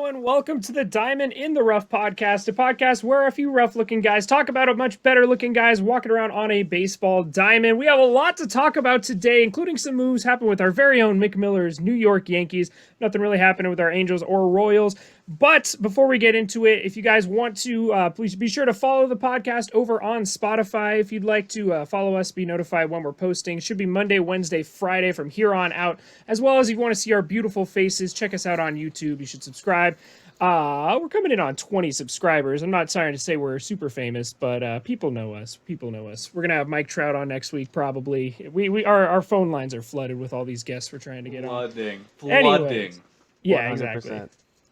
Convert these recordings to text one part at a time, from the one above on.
and welcome to the Diamond in the Rough podcast, a podcast where a few rough-looking guys talk about a much better-looking guys walking around on a baseball diamond. We have a lot to talk about today, including some moves happened with our very own Mick Miller's New York Yankees. Nothing really happening with our Angels or Royals. But before we get into it, if you guys want to, please be sure to follow the podcast over on Spotify. If you'd like to follow us, be notified when we're posting. It should be Monday, Wednesday, Friday from here on out. As well as if you want to see our beautiful faces, check us out on YouTube. You should subscribe. We're coming in on 20 subscribers. I'm not trying to say we're super famous, but people know us. People know us. We're gonna have Mike Trout on next week, probably. Our phone lines are flooded with all these guests we're trying to get on. Flooding. Anyways, yeah, 100%. exactly.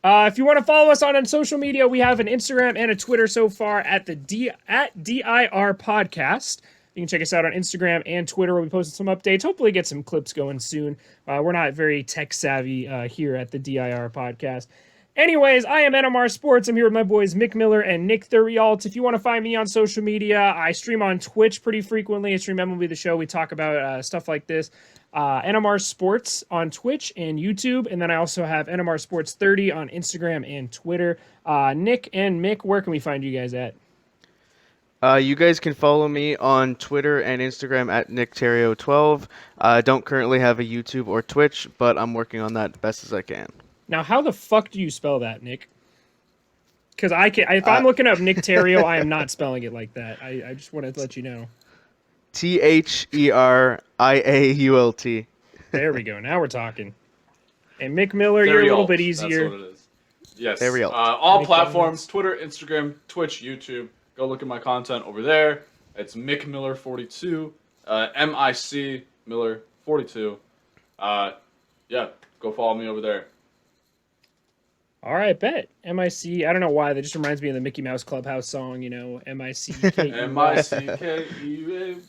If you want to follow us on social media, we have an Instagram and a Twitter so far at DIR Podcast. You can check us out on Instagram and Twitter. We'll be posting some updates. Hopefully get some clips going soon. We're not very tech savvy here at the DIR Podcast. Anyways, I am NMR Sports. I'm here with my boys Mick Miller and Nick Thurialt. If you want to find me on social media, I stream on Twitch pretty frequently. I stream MLB The Show. We talk about stuff like this. NMR Sports on Twitch and YouTube. And then I also have NMR Sports 30 on Instagram and Twitter. Nick and Mick, where can we find you guys at? You guys can follow me on Twitter and Instagram at NickTerrio12. I don't currently have a YouTube or Twitch, but I'm working on that best as I can. Now, how the fuck do you spell that, Nick? Because if I'm looking up Nick Terrio, I am not spelling it like that. I just wanted to let you know. THERIAULT. There we go. Now we're talking. And Mick Miller, you're a little bit easier. That's what it is. Yes. Therialt. All platforms, Twitter, Instagram, Twitch, YouTube. Go look at my content over there. It's Mick Miller 42. MIC Miller 42. Yeah, go follow me over there. All right, bet. MIC. I don't know why. That just reminds me of the Mickey Mouse Clubhouse song, you know, MICKE. MICKE.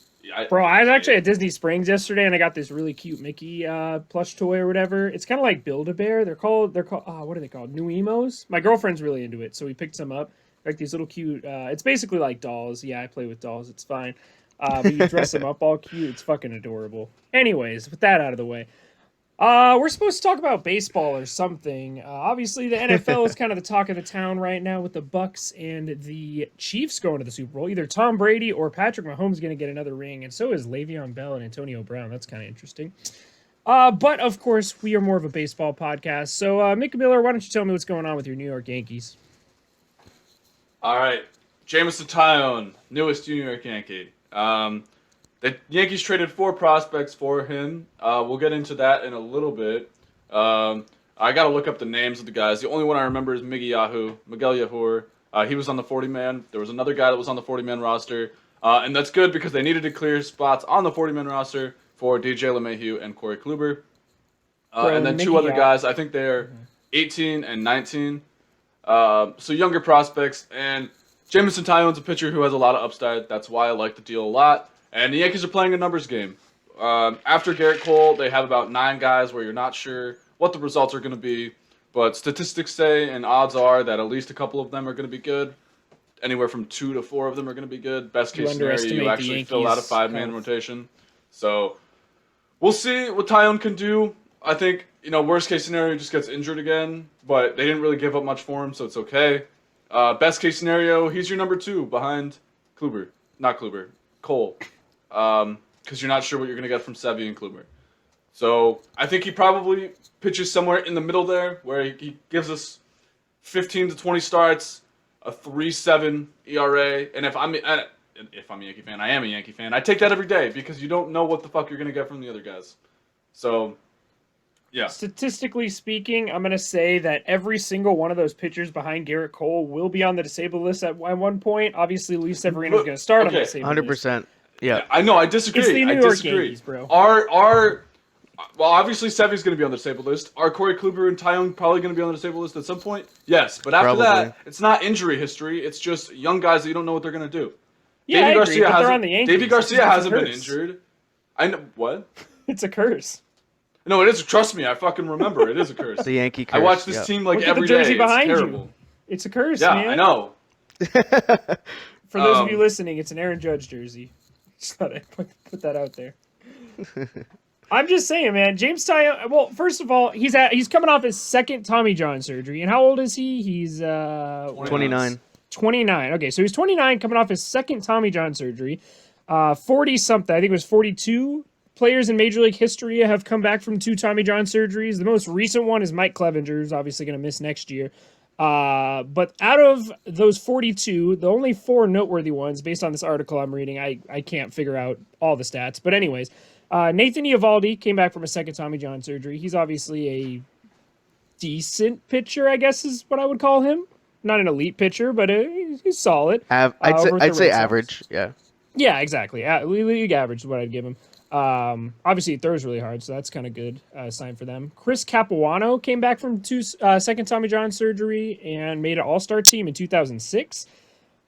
Bro, I was actually at Disney Springs yesterday, and I got this really cute Mickey plush toy or whatever. It's kind of like Build-A-Bear. They're called, what are they called? New Emos? My girlfriend's really into it, so we picked some up. Like these little cute, it's basically like dolls. Yeah, I play with dolls. It's fine. But you dress them up all cute. It's fucking adorable. Anyways, with that out of the way. We're supposed to talk about baseball or something. Obviously, the NFL is kind of the talk of the town right now with the Bucks and the Chiefs going to the Super Bowl. Either Tom Brady or Patrick Mahomes going to get another ring, and so is Le'Veon Bell and Antonio Brown. That's kind of interesting. But, of course, we are more of a baseball podcast. So, Mick Miller, why don't you tell me what's going on with your New York Yankees? All right. Jameson Taillon, newest New York Yankee. The Yankees traded 4 prospects for him. We'll get into that in a little bit. I got to look up the names of the guys. The only one I remember is Miguel Yahur. He was on the 40-man. There was another guy that was on the 40-man roster. And that's good because they needed to clear spots on the 40-man roster for DJ LeMahieu and Corey Kluber. And then 2 other guys. I think they're 18 and 19. So younger prospects. And Jameson Taillon's a pitcher who has a lot of upside. That's why I like the deal a lot. And the Yankees are playing a numbers game. After Garrett Cole, they have about 9 guys where you're not sure what the results are going to be. But statistics say and odds are that at least a couple of them are going to be good. Anywhere from 2 to 4 of them are going to be good. Best case scenario, you actually fill out a 5-man rotation. So we'll see what Taillon can do. I think, worst case scenario, he just gets injured again. But they didn't really give up much for him, so it's okay. Best case scenario, he's your number 2 behind Kluber. Not Kluber. Cole. Because you're not sure what you're going to get from Sevy and Kluber. So I think he probably pitches somewhere in the middle there, where he gives us 15 to 20 starts, a 3.7 ERA, and if I'm a Yankee fan, I am a Yankee fan. I take that every day because you don't know what the fuck you're going to get from the other guys. So, yeah. Statistically speaking, I'm going to say that every single one of those pitchers behind Garrett Cole will be on the disabled list at one point. Obviously, Luis Severino's going to start on the disabled 100%. list. 100%. Yeah. I know, I disagree. It's the New York Yankees, bro. Well, obviously Sevy's going to be on the disabled list. Are Corey Kluber and Taillon probably going to be on the disabled list at some point? Yes, but after that, it's not injury history. It's just young guys that you don't know what they're going to do. Yeah, I agree, but they're on the Yankees. Davey Garcia hasn't been injured. I know what? It's a curse. No, it is. Trust me, I fucking remember. It is a curse. The Yankee curse. I watch this team like Look every at the jersey day. behind it's terrible. you. It's a curse, Yeah, man. I know. For those of you listening, it's an Aaron Judge jersey. Just thought I'd put that out there. I'm just saying, man. James Taillon. Well, first of all, he's coming off his second Tommy John surgery, and how old is he? He's 29. 29. Okay, so he's 29, coming off his second Tommy John surgery. 40 something. I think it was 42 players in Major League history have come back from 2 Tommy John surgeries. The most recent one is Mike Clevenger, who's obviously going to miss next year. But out of those 42, the only 4 noteworthy ones, based on this article I'm reading, I can't figure out all the stats. But anyways, Nathan Eovaldi came back from a second Tommy John surgery. He's obviously a decent pitcher, I guess is what I would call him. Not an elite pitcher, but he's solid. I'd say average. Yeah. Yeah, exactly. League average is what I'd give him. Obviously, he throws really hard, so that's kind of good sign for them. Chris Capuano came back from second Tommy John surgery and made an all-star team in 2006.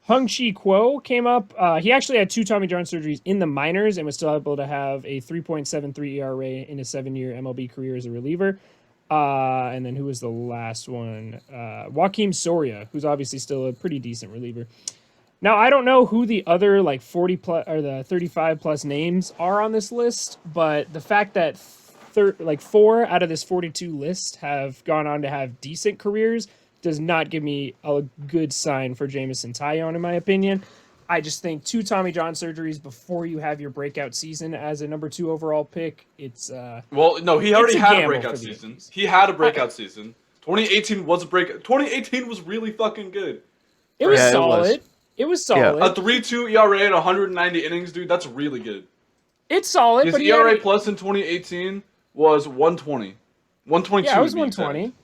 Hung-Chi Kuo came up. He actually had 2 Tommy John surgeries in the minors and was still able to have a 3.73 ERA in his 7-year MLB career as a reliever. And then who was the last one? Joaquim Soria, who's obviously still a pretty decent reliever. Now, I don't know who the other 40 plus or the 35 plus names are on this list, but the fact that 4 out of this 42 list have gone on to have decent careers does not give me a good sign for Jameson Taillon, in my opinion. I just think 2 Tommy John surgeries before you have your breakout season as a number 2 overall pick, it's well, no, he already had a breakout season. Yankees. He had a breakout season. 2018 was a breakout. 2018 was really fucking good. It was solid. It was solid. A 3.2 ERA at 190 innings, dude. That's really good. It's solid. His but ERA plus in 2018 was 120. 122. Yeah, it was 120.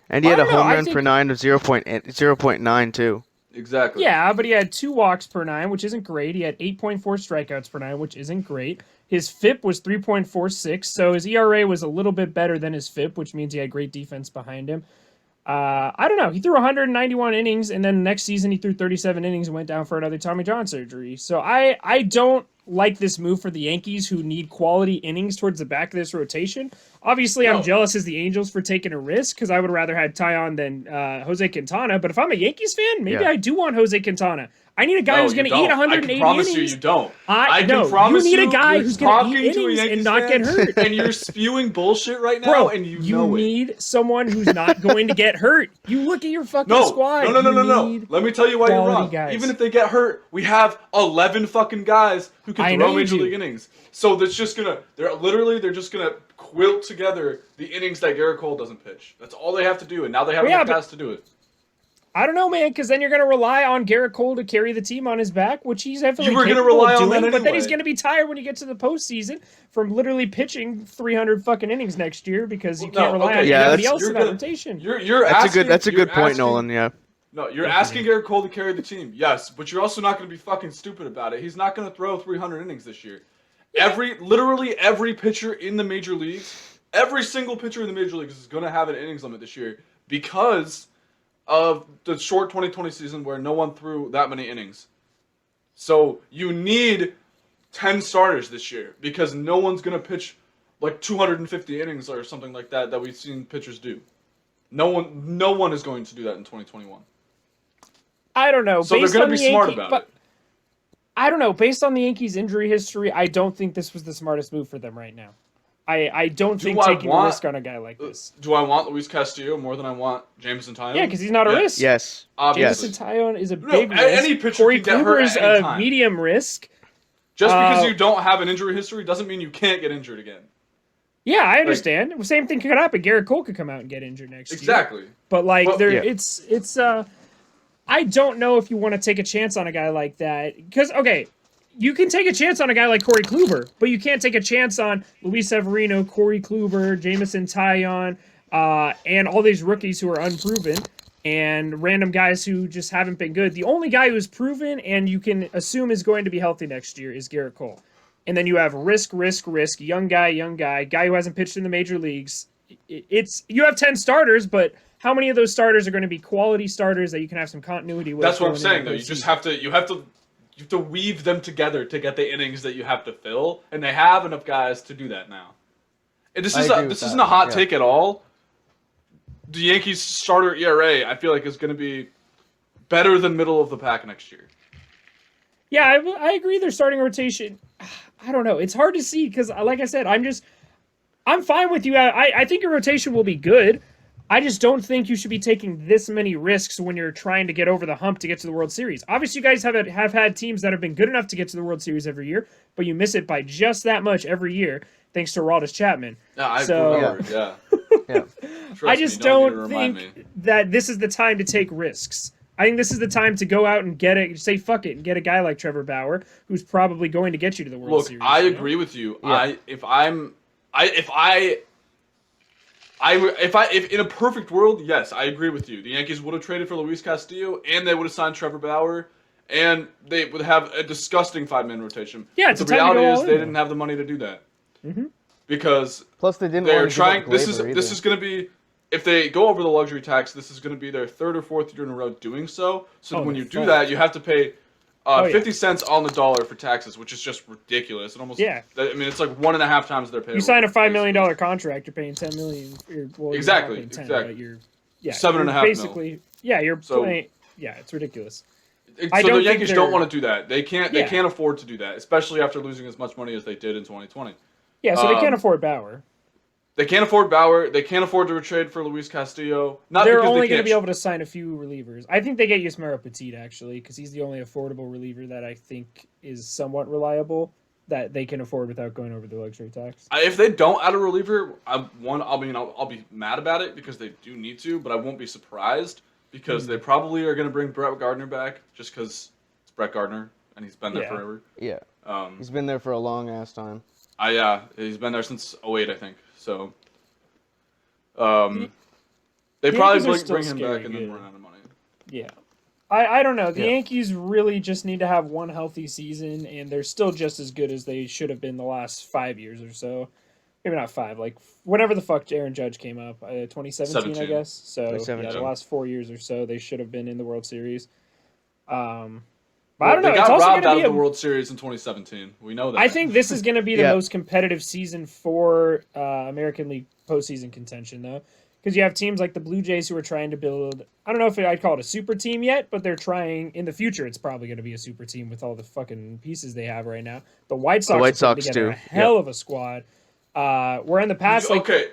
And he had a home run per 9 of 0.9 too. Exactly. Yeah, but he had 2 walks per 9, which isn't great. He had 8.4 strikeouts per 9, which isn't great. His FIP was 3.46, so his ERA was a little bit better than his FIP, which means he had great defense behind him. I don't know. He threw 191 innings, and then next season he threw 37 innings and went down for another Tommy John surgery. So I don't like this move for the Yankees, who need quality innings towards the back of this rotation. Obviously, I'm jealous as the Angels for taking a risk, because I would rather have Taillon than Jose Quintana. But if I'm a Yankees fan, maybe I do want Jose Quintana. I need a guy who's going to eat 180 innings. I can promise you don't. I can promise you need a guy who's going to eat innings and not get hurt. And you're spewing bullshit right now, Bro, and you need someone who's not going to get hurt. You look at your fucking squad. No. Let me tell you why you're wrong. Guys. Even if they get hurt, we have 11 fucking guys who can throw major league innings. So that's just they're just gonna quilt together the innings that Garrett Cole doesn't pitch. That's all they have to do, and now they have enough guys to do it. I don't know, man, because then you're going to rely on Garrett Cole to carry the team on his back, which he's definitely capable of doing, but then he's going to be tired when you get to the postseason from literally pitching 300 fucking innings next year, because you can't rely on anybody else in that rotation. That's a good point, Nolan. Yeah. No, you're asking Garrett Cole to carry the team, yes, but you're also not going to be fucking stupid about it. He's not going to throw 300 innings this year. Literally every pitcher in the major leagues, every single pitcher in the major leagues is going to have an innings limit this year because of the short 2020 season where no one threw that many innings. So you need 10 starters this year because no one's going to pitch like 250 innings or something like that we've seen pitchers do. No one is going to do that in 2021. I don't know. So they're going to be smart about it. I don't know. Based on the Yankees' injury history, I don't think this was the smartest move for them right now. I don't think taking a risk on a guy like this. Do I want Luis Castillo more than I want Jameson Taillon? Yeah, because he's not a risk. Yes. Jameson Taillon is a big risk. Any pitcher Corey can get hurt Kluber is at any a time. medium risk. Just because you don't have an injury history doesn't mean you can't get injured again. Yeah, I understand. Same thing could happen. Garrett Cole could come out and get injured next year. Exactly. But it's I don't know if you want to take a chance on a guy like that. Because, okay, you can take a chance on a guy like Corey Kluber, but you can't take a chance on Luis Severino, Corey Kluber, Jameson Taillon, and all these rookies who are unproven, and random guys who just haven't been good. The only guy who's proven and you can assume is going to be healthy next year is Garrett Cole. And then you have risk, young guy who hasn't pitched in the major leagues. You have 10 starters, but how many of those starters are going to be quality starters that you can have some continuity with? That's what I'm saying, though. You have to weave them together to get the innings that you have to fill, and they have enough guys to do that now. And this isn't a hot take at all. The Yankees' starter ERA, I feel like, is going to be better than middle of the pack next year. Yeah, I agree. Their starting rotation, I don't know. It's hard to see because, like I said, I'm fine with you. I think your rotation will be good. I just don't think you should be taking this many risks when you're trying to get over the hump to get to the World Series. Obviously, you guys have had teams that have been good enough to get to the World Series every year, but you miss it by just that much every year, thanks to Aroldis Chapman. Yeah, I So- remember. Yeah. Yeah. Trust I me, just don't need to don't remind think me. that this is the time to take risks. I think this is the time to go out and get it, say fuck it, and get a guy like Trevor Bauer, who's probably going to get you to the World Look, Series. I you know? agree with you. Yeah. If in a perfect world, yes, I agree with you. The Yankees would have traded for Luis Castillo, and they would have signed Trevor Bauer, and they would have a disgusting 5-man rotation. Yeah, But it's the a time to reality go is all they in, didn't though. have the money to do that. Mm-hmm. Because Plus, they didn't they're want to trying. give up This Glaber is either. going to be, if they go over the luxury tax, this is going to be their 3rd or 4th year in a row doing so. So Oh, when they're you do fucked. that, you have to pay yeah. 50 cents on the dollar for taxes, which is just ridiculous. It almost, Yeah. I mean, it's like 1.5 times their payroll. You sign a $5 million basically. contract, you're paying $10 million. Well, Exactly, you're not paying 10, exactly. but you're 7.5 mil. basically, yeah, you're So- playing. Yeah, it's ridiculous. So I don't the think Yankees they're- don't want to do that. They can't. They Yeah. can't afford to do that, especially after losing as much money as they did in 2020. Yeah, so they can't Um, afford Bauer. They can't afford Bauer. They can't afford to trade for Luis Castillo. Not They're because only they going to can't. be able to sign a few relievers. I think they get Yusmeiro Petit, actually, because he's the only affordable reliever that I think is somewhat reliable that they can afford without going over the luxury tax. If they don't add a reliever, I'll be mad about it because they do need to, but I won't be surprised because they probably are going to bring Brett Gardner back just because it's Brett Gardner and he's been there Yeah. forever. Yeah. Um, He's been there for a long ass time. he's been there since 2008, I think. So, they The probably Yankees are still bring him scary back and then good. run out of money. Yeah. I don't know. The Yeah. Yankees really just need to have one healthy season, and they're still just as good as they should have been the last 5 years or so. Maybe not 5, like whenever the fuck Aaron Judge came up, 2017, I 17. guess. So yeah, 2017. the last 4 years or so, they should have been in the World Series. But I Well, don't know. they It's got also robbed going out to of be the World Series in 2017. We know that. I think this is going to be the Yeah. most competitive season for American League postseason contention, though, because you have teams like the Blue Jays who are trying to build. I don't know if I'd call it a super team yet, but they're trying. In the future, it's probably going to be a super team with all the fucking pieces they have right now. The White Sox, White are putting Sox together too. a hell of a squad. Where in the past, like okay.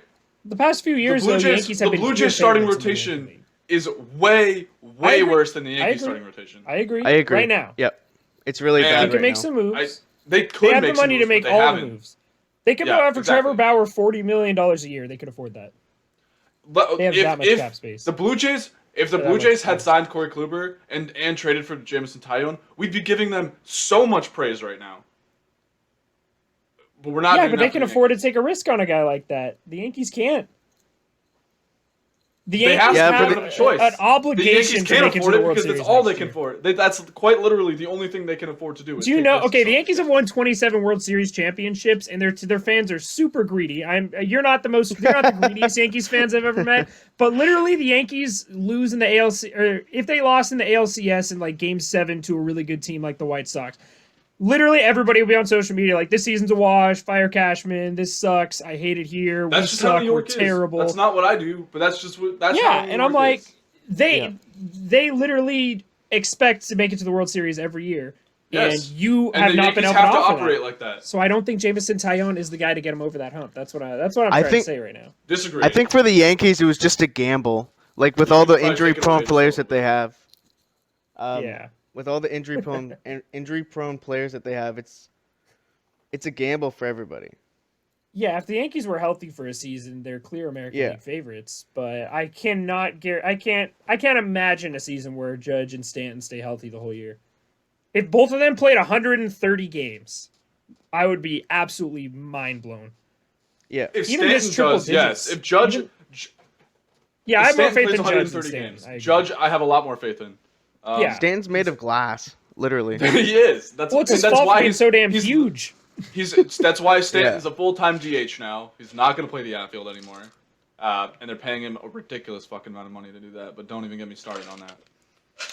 the past few The years, Blue though, the Jays, Yankees have the been Blue clear Jays starting favorites in the American rotation League. is way I agree. worse than the I Yankees agree. starting rotation. I agree. I agree. Right now, Yep. It's really And bad they you can right make now. some moves. They could They have make the money some to moves, make but they all haven't. the moves. They could Yeah, go after exactly. Trevor Bauer $40 million a year. They could afford that. But They have that much cap space. The Blue Jays, if the That Blue much Jays had space. signed Corey Kluber and traded for Jameson Taillon, we'd be giving them so much praise right now. But we're not. Yeah, doing but that they for can the afford to Yankees. take a risk on a guy like that. The Yankees can't. The They Yankees have have to have a choice. an The obligation Yankees to can't make it to afford the it World because Series that's all they next can year. afford. That's quite literally the only thing they can afford to do. Do you know? Okay, the Yankees have won 27 World Series championships, and their fans are super greedy. You're not the greediest Yankees fans I've ever met, but literally the Yankees lose in the ALC, or if they lost in the ALCS in like Game 7 to a really good team like the White Sox. Literally everybody will be on social media like, this season's a wash, fire Cashman, this sucks, I hate it here, That's we just how suck, New we're York is. terrible. That's not what I do, but that's just what. That's how Yeah, New and York I'm like, is. they literally expect to make it to the World Series every year, Yes. and you And have the not Yankees been able have to to offer operate that. like that. So I don't think Jameson Taillon is the guy to get him over that hump. That's what I'm I trying to think- say right now. Disagree. I think for the Yankees, it was just a gamble. Like with You all could the probably take it injury-prone away, players so- that they have. Yeah. With all the injury-prone players that they have, it's a gamble for everybody. Yeah, if the Yankees were healthy for a season, they're clear American Yeah. League favorites. But I can't imagine a season where Judge and Stanton stay healthy the whole year. If both of them played 130 games, I would be absolutely mind blown. Yeah. If even just Stanton triple does, yes. digits. If Judge, Even- Yeah, I if have more Stanton faith plays in Judge than 130 Stanton. games, I agree. Judge, I have a lot more faith in. Yeah. Stanton's made of glass, literally. He is. That's Well, it's and his that's fault why for being he's so damn he's, huge. That's why Stanton's Yeah. a full-time DH now. He's not going to play the outfield anymore, and they're paying him a ridiculous fucking amount of money to do that. But don't even get me started on that.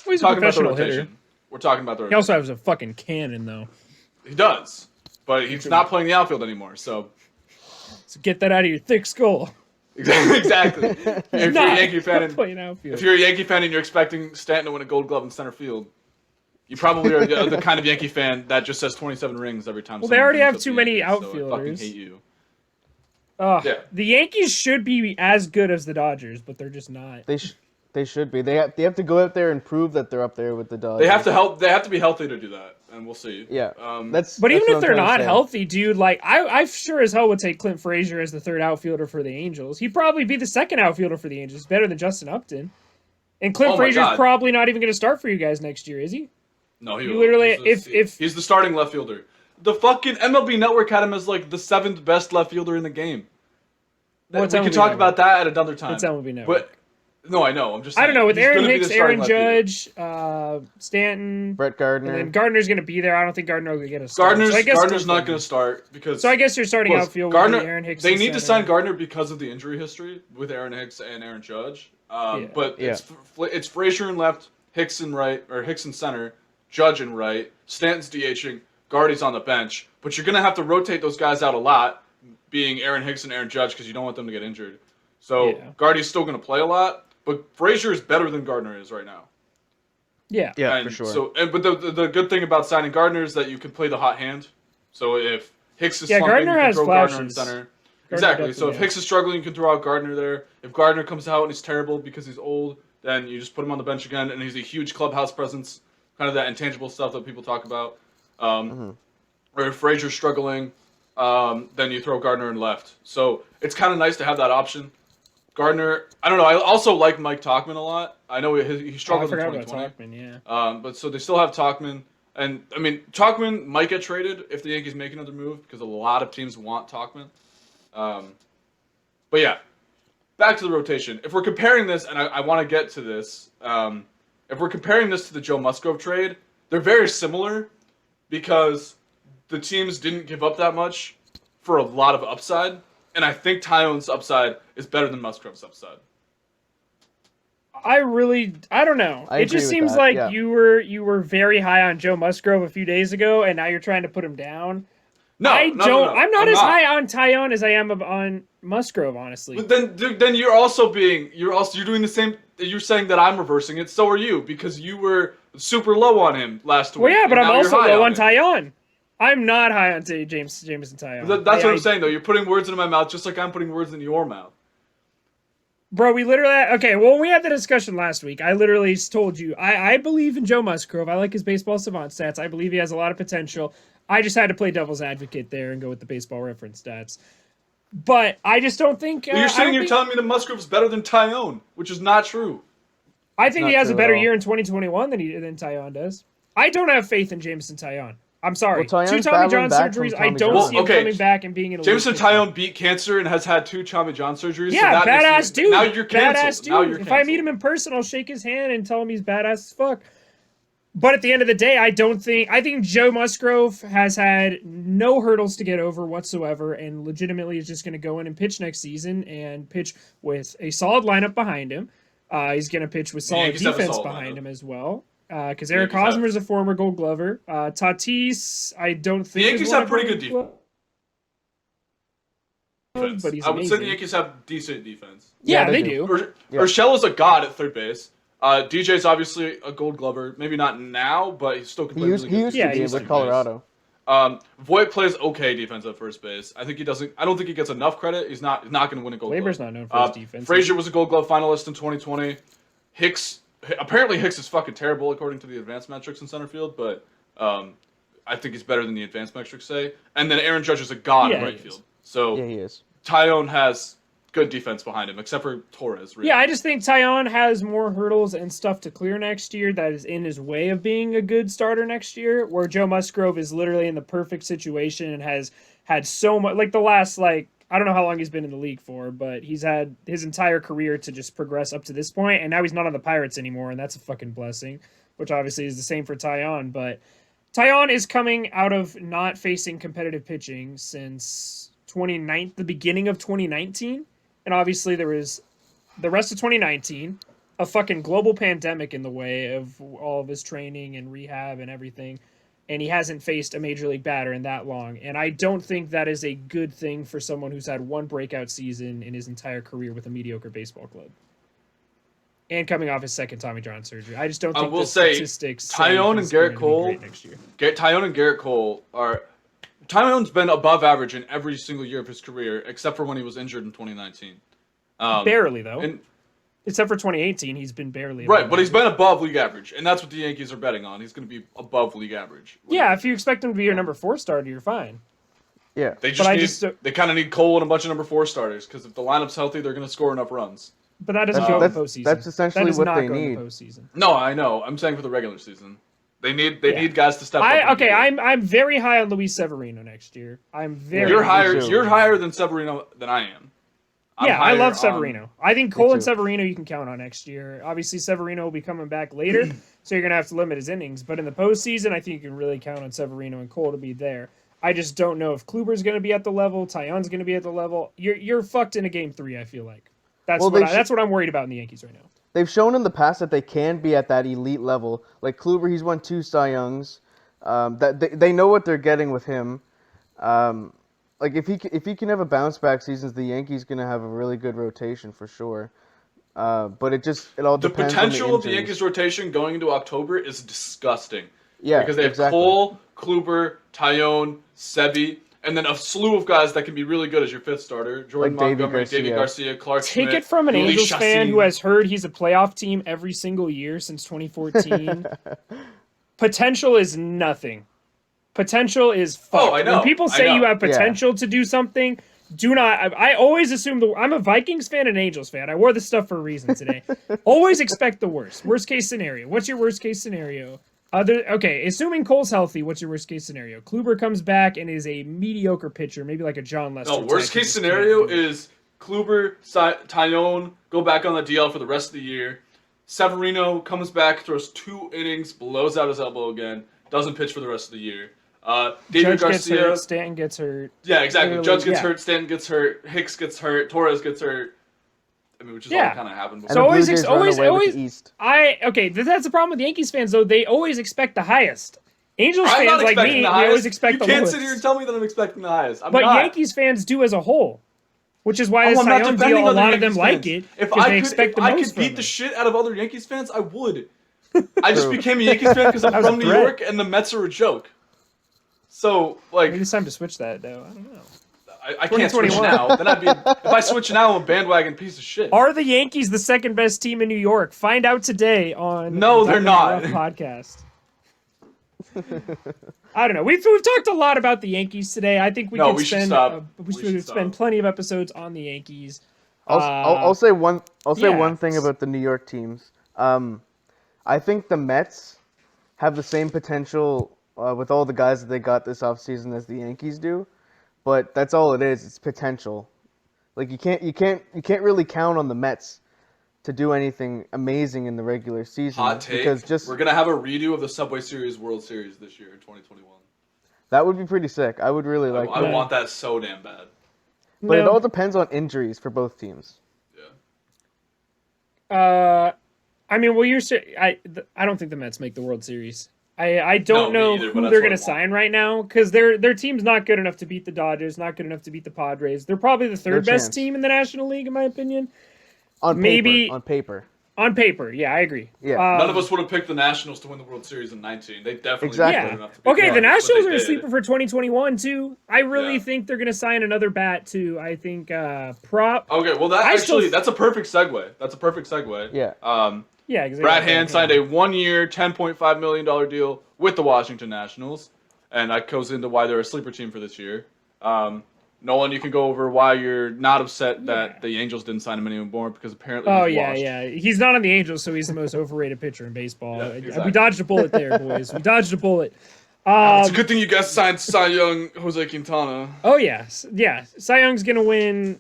Well, he's a Talking about the professional hitter. rotation. We're talking about the He rotation. also has a fucking cannon, though. He does, but he's not playing the outfield anymore. So So get that out of your thick skull. exactly. If you're a Not Yankee fan, and, playing outfield. if you're a Yankee fan and you're expecting Stanton to win a Gold Glove in center field, you probably are the kind of Yankee fan that just says 27 rings every time. Well, they someone already brings have up too the many Yankees, so I fucking outfielders. hate you. Yeah. The Yankees should be as good as the Dodgers, but they're just not. They should be. They have to go out there and prove that they're up there with the Dodgers. They have to be healthy to do that, and we'll see. Yeah. But That's even what if I'm they're trying to not say. healthy, dude, like I sure as hell would take Clint Frazier as the third outfielder for the Angels. He'd probably be the second outfielder for the Angels, better than Justin Upton. And Clint Oh my Frazier's God. probably not even going to start for you guys next year, is he? No, he You will. literally- He's the starting left fielder. The fucking MLB Network had him as like the 7th best left fielder in the game. What's We MLB can talk Network? about that at another time. It's MLB Network. But no, I know. I'm just. I don't know, with he's Aaron gonna be Hicks, the starting Aaron left fielder. Judge, Stanton, Brett Gardner. and then Gardner's going to be there. I don't think Gardner will get a start. Gardner's not going to start because. So I guess your starting Plus, outfield Gardner. would be Aaron Hicks. They and need to center. sign Gardner because of the injury history with Aaron Hicks and Aaron Judge. But Yeah. it's Frazier in left, Hicks in right, or Hicks in center, Judge in right, Stanton's DHing, Gardy's on the bench. But you're going to have to rotate those guys out a lot, being Aaron Hicks and Aaron Judge, because you don't want them to get injured. So Yeah. Gardy's still going to play a lot, but Frazier is better than Gardner is right now. Yeah. Yeah, And for sure. So, but the good thing about signing Gardner is that you can play the hot hand. So if Hicks is Yeah, slumping, Gardner you can has throw Gardner in flashes. center. Exactly. So definitely if Hicks is struggling, you can throw out Gardner there. If Gardner comes out and he's terrible because he's old, then you just put him on the bench again, and he's a huge clubhouse presence, kind of that intangible stuff that people talk about. Or if Frazier's struggling, then you throw Gardner in left. So it's kind of nice to have that option. Gardner, I don't know. I also like Mike Tauchman a lot. I know he Oh, I struggled in forgot about 2020. Tauchman, yeah. But so they still have Tauchman, and I mean Tauchman might get traded if the Yankees make another move because a lot of teams want Tauchman. But yeah, back to the rotation. If we're comparing this, and I want to get to this, if we're comparing this to the Joe Musgrove trade, they're very similar because the teams didn't give up that much for a lot of upside, and I think Taillon's upside is better than Musgrove's upside. I don't know. I It agree just with seems that, like yeah. you were very high on Joe Musgrove a few days ago, and now you're trying to put him down. No, I'm not as not. high on Taillon as I am on Musgrove, honestly. But then you're doing the same. You're saying that I'm reversing it. So are you because you were super low on him last week. Well, yeah, but and I'm now you're also high low on him. What I'm not high on Jameson Taillon. That's what I'm saying though. You're putting words into my mouth just like I'm putting words into your mouth. Bro, we literally okay. Well, we had the discussion last week. I literally told you I believe in Joe Musgrove. I like his baseball savant stats. I believe he has a lot of potential. I just had to play devil's advocate there and go with the baseball reference stats. But I just don't think. Well, you're sitting here telling me that Musgrove's better than Taillon, which is not true. I think he not has a true better at all. year in 2021 than Taillon does. I don't have faith in Jameson Taillon. I'm sorry. Well, Two Taillon's Tommy John battling back from surgeries. I Tommy don't John. see him Okay. coming back and being an elite Jameson pitcher. Taillon beat cancer and has had 2 Tommy John surgeries. Yeah, so that badass makes you, dude. Now you're canceled. Badass dude. Now you're If I meet canceled. him in person, I'll shake his hand and tell him he's badass as fuck. But at the end of the day, I think Joe Musgrove has had no hurdles to get over whatsoever and legitimately is just going to go in and pitch next season and pitch with a solid lineup behind him. He's going to pitch with solid Yankees have a defense solid behind lineup. him as well. Because Eric Yankees have- Hosmer is a former Gold Glover. Tatis, I don't think The Yankees is one have of pretty Gold good Glove- defense. But he's I would say the amazing. Yankees have decent defense. Yeah, Yeah, they they do. Urshela's a god at third base. DJ's obviously a Gold Glover. Maybe not now, but he still can play He used, really he good used Yeah, to he be used with to. Colorado. Voit plays okay defense at first base. I think he doesn't. I don't think he gets enough credit. He's not going to win a Gold Glaber's Glove. not known for his defense. Frazier was a Gold Glove finalist in 2020. Apparently Hicks is fucking terrible according to the advanced metrics in center field, but I think he's better than the advanced metrics say. And then Aaron Judge is a god in Yeah, right he is. field. So Yeah, he is. Taillon has good defense behind him, except for Torres. Really. Yeah, I just think Taillon has more hurdles and stuff to clear next year that is in his way of being a good starter next year, where Joe Musgrove is literally in the perfect situation and has had so much, like the last, I don't know how long he's been in the league for, but he's had his entire career to just progress up to this point, and now he's not on the Pirates anymore, and that's a fucking blessing, which obviously is the same for Taillon, but Taillon is coming out of not facing competitive pitching since the beginning of 2019. And obviously there was the rest of 2019, a fucking global pandemic in the way of all of his training and rehab and everything. And he hasn't faced a major league batter in that long. And I don't think that is a good thing for someone who's had one breakout season in his entire career with a mediocre baseball club. And coming off his second Tommy John surgery. I just don't think will the say, statistics Taillon and he's Garrett going to be Cole- great next year. Taillon and Garrett Cole are. Taillon's been above average in every single year of his career, except for when he was injured in 2019. Barely, though. And Except for 2018, he's been barely right, above but he's average. been above league average, and that's what the Yankees are betting on. He's going to be above league average. Yeah, if you expect him to be your number 4 starter, you're fine. Yeah. They But I just need, they kind of need Cole and a bunch of number 4 starters, because if the lineup's healthy, they're going to score enough runs. But that doesn't go in the postseason. That's essentially that does what not they go need. In the postseason. No, I know. I'm saying for the regular season. They need guys to step up. I'm very high on Luis Severino next year. I'm very. You're high. higher than Severino than I am. I love Severino. I think Cole too. and Severino you can count on next year. Obviously, Severino will be coming back later, so you're going to have to limit his innings. But in the postseason, I think you can really count on Severino and Cole to be there. I just don't know if Kluber's going to be at the level, Taillon's going to be at the level. You're fucked in a game 3, I feel like. That's what I'm worried about in the Yankees right now. They've shown in the past that they can be at that elite level. Like Kluber, he's won 2 Cy Youngs. That they know what they're getting with him. Like if he can have a bounce back seasons, the Yankees gonna have a really good rotation for sure. But it all depends. The potential on of the Yankees rotation going into October is disgusting. Yeah, because they have Cole, Kluber, Taillon, Sebi, and then a slew of guys that can be really good as your 5th starter: Jordan like Montgomery, David Garcia, Clark Take Schmidt, it from an Yuli Angels fan Chassin. who has heard he's a playoff team every single year since 2014. Potential is nothing. Potential is fuck. Oh, I know. When people say you have potential to do something, do not. I always assume I'm a Vikings fan and Angels fan. I wore this stuff for a reason today. Always expect the worst. Worst case scenario. What's your worst case scenario? Assuming Cole's healthy, what's your worst case scenario? Kluber comes back and is a mediocre pitcher, maybe like a John Lester. No, worst case scenario is Kluber, Taillon go back on the DL for the rest of the year. Severino comes back, throws 2 innings, blows out his elbow again, doesn't pitch for the rest of the year. David Judge Garcia, gets hurt, Stanton gets hurt. Yeah, exactly. Literally, Judge gets hurt, Stanton gets hurt, Hicks gets hurt, Torres gets hurt. I mean, which is all kind of happened before. So always, East. That's the problem with Yankees fans though. They always expect the highest. Angels I'm fans like me, they always expect the lowest. You can't sit here and tell me that I'm expecting the highest. But Yankees fans do as a whole, which is why the Cy Young deal, a lot of them like it. If I could beat the shit out of other Yankees fans, I would. I just became a Yankees fan because I'm from New York and the Mets are a joke. So, like, maybe it's time to switch that, though. I don't know. I can't switch now. Then if I switch now, I'm a bandwagon piece of shit. Are the Yankees the second best team in New York? Find out today on No, they're not. Podcast. I don't know. We've talked a lot about the Yankees today. I think we should spend plenty of episodes on the Yankees. I'll say one thing about the New York teams. I think the Mets have the same potential with all the guys that they got this offseason as the Yankees do, but that's all it is. It's potential. Like you can't really count on the Mets to do anything amazing in the regular season. Hot take. Because we're gonna have a redo of the Subway Series World Series this year in 2021. That would be pretty sick. I would really like that. I want that so damn bad. But it all depends on injuries for both teams. Yeah. I mean, well, I don't think the Mets make the World Series. I don't know who they're going to sign right now because their team's not good enough to beat the Dodgers, not good enough to beat the Padres. They're probably the third best team in the National League, in my opinion. On paper, yeah, I agree. Yeah. None of us would have picked the Nationals to win the World Series in 19. They definitely good enough to beat the Nationals are a sleeper for 2021 too. I really think they're going to sign another bat too. I think Prop. Okay, well that's a perfect segue. That's a perfect segue. Yeah. Yeah, exactly. Brad Hand signed a 1-year, $10.5 million deal with the Washington Nationals, and that goes into why they're a sleeper team for this year. Nolan, you can go over why you're not upset that the Angels didn't sign him anymore because apparently he's washed. He's not on the Angels, so he's the most overrated pitcher in baseball. Yeah, exactly. We dodged a bullet there, boys. We dodged a bullet. It's a good thing you guys signed Cy Young, Jose Quintana. Oh yeah. Cy Young's gonna win.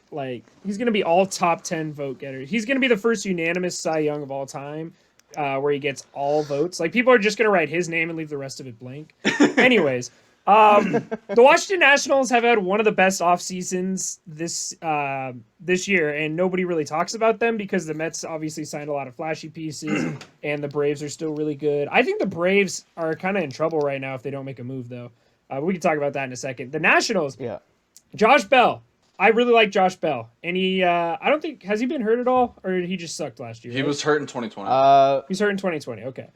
He's gonna be all top 10 vote getter. He's gonna be the first unanimous Cy Young of all time, where he gets all votes. Like people are just gonna write his name and leave the rest of it blank. Anyways, the Washington Nationals have had one of the best off seasons this year, and nobody really talks about them because the Mets obviously signed a lot of flashy pieces, and the Braves are still really good. I think the Braves are kind of in trouble right now if they don't make a move, though. We can talk about that in a second. The Nationals, Josh Bell. I really like Josh Bell, and he. I don't think has he been hurt at all, or he just sucked last year. He was hurt in 2020. He's hurt in 2020. Okay.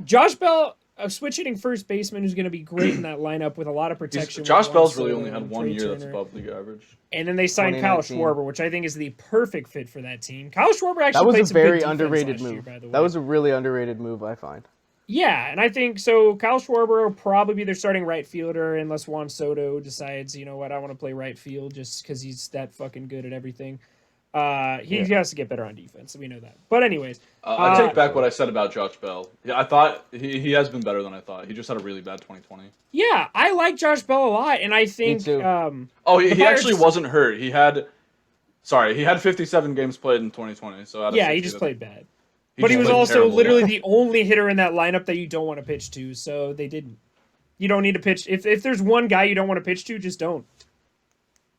Josh Bell. a switch-hitting first baseman who's going to be great in that lineup with a lot of protection. Josh with Bell's Juan really Soto only had and one Trey year that's Turner. above league average. And then they signed Kyle 2019. Schwarber, which I think is the perfect fit for that team. Kyle Schwarber actually That was played a some good very defense underrated last year, move. by the way. That was a really underrated move, I find. Yeah, and I think so. Kyle Schwarber will probably be their starting right fielder unless Juan Soto decides, you know what, I want to play right field just because he's that fucking good at everything. He has to get better on defense, so we know that. But anyways, I take back what I said about Josh Bell. Yeah, I thought he has been better than I thought. He just had a really bad 2020. yeah, I like Josh Bell a lot, and I think too. He Pirates- actually wasn't hurt. He had 57 games played in 2020. So out of 60, he just played bad. He But he just was played also terrible, literally yeah. the only hitter in that lineup that you don't want to pitch to, so they didn't. You don't need to pitch. If there's one guy you don't want to pitch to, just don't.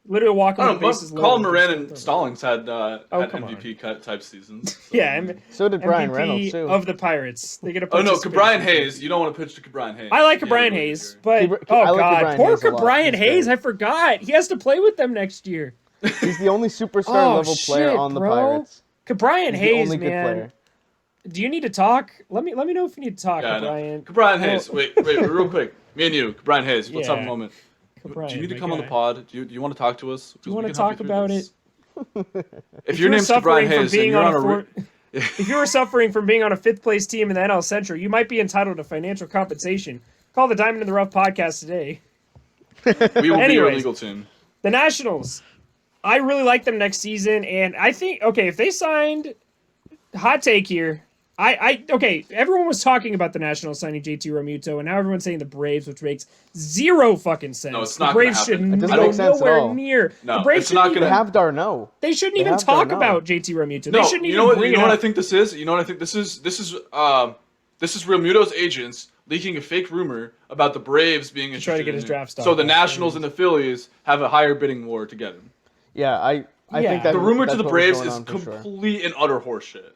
Literally walk him I the don't know. bases low. Colin and Moran just and throw it. Stallings had come MVP type seasons. So, Yeah, So did Brian MVP Reynolds, too. of the Pirates. They get a Oh no, participation Cabrian fee. Hayes. You don't want to pitch to Cabrian Hayes. I like He had a Brian really good Hayes, year. but I like god, Cabrian poor Hayes a lot. Cabrian He's Hayes. great. I forgot he has to play with them next year. He's the only superstar level player on the bro. Pirates. Cabrian He's Hayes, the only good man. player. Do you need to talk? Let me know if you need to talk, Yeah, I know. Cabrian. Cabrian Hayes. Wait, real quick. Me and you, Cabrian Hayes. Let's have a Yeah. moment. Cabrian, Do you need to my come on the guy. pod? Do you want to talk to us? Do you want to talk about it? If your name's Cabrian Hayes and you're on a if you were suffering from being on a 5th place team in the NL Central, you might be entitled to financial compensation. Call the Diamond in the Rough podcast today. we will be your Anyways. legal team. The Nationals. I really like them next season, and I think if they signed, hot take here. Everyone was talking about the Nationals signing JT Realmuto, and now everyone's saying the Braves, which makes zero fucking sense. No, it's The not Braves gonna should happen. It doesn't go make sense at nowhere all. near. No, the Braves it's not shouldn't They gonna- even- have Darno. They shouldn't They even have talk Darno. about JT Realmuto. No, They shouldn't you even know what? bring You know it what I up. think this is. You know what I think this is. This is Realmuto's agents leaking a fake rumor about the Braves being interested try to get in his him. draft stock So the up. Nationals and the Phillies have a higher bidding war to get him. Yeah, I Yeah. think that The rumor to that's the what was Braves going is on for sure. complete and utter horseshit.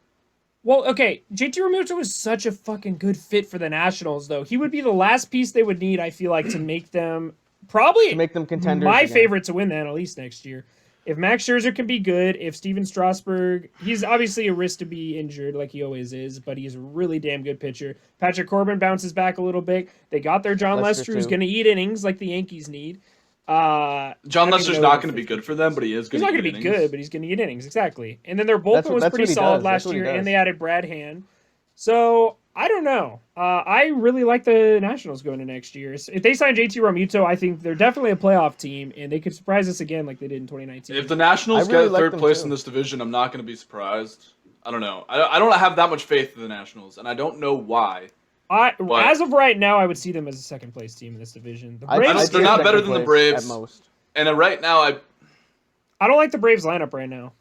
Well, okay, JT Realmuto was such a fucking good fit for the Nationals, though. He would be the last piece they would need, I feel like, to make them probably To make them contenders my again. favorite to win the NL East next year. If Max Scherzer can be good, if Steven Strasburg, he's obviously a risk to be injured like he always is, but he's a really damn good pitcher. Patrick Corbin bounces back a little bit. They got their John Lester, who's too. going to eat innings like the Yankees need. John Lester's not going to be good for them, but he is He's going not to going to be good, but he's going to get innings, exactly. And then their bullpen was that's pretty what he solid does. last That's what he year, and does. they added Brad Hand. So, I don't know. I really like the Nationals going to next year. If they sign JT Realmuto, I think they're definitely a playoff team, and they could surprise us again like they did in 2019. If the Nationals I really get like third them place too. in this division, I'm not going to be surprised. I don't know. I don't have that much faith in the Nationals, and I don't know why. But- As of right now, I would see them as a second place team in this division. The I'd Braves, say They're not second better than the place Braves. at most. And right now, I don't like the Braves lineup right now.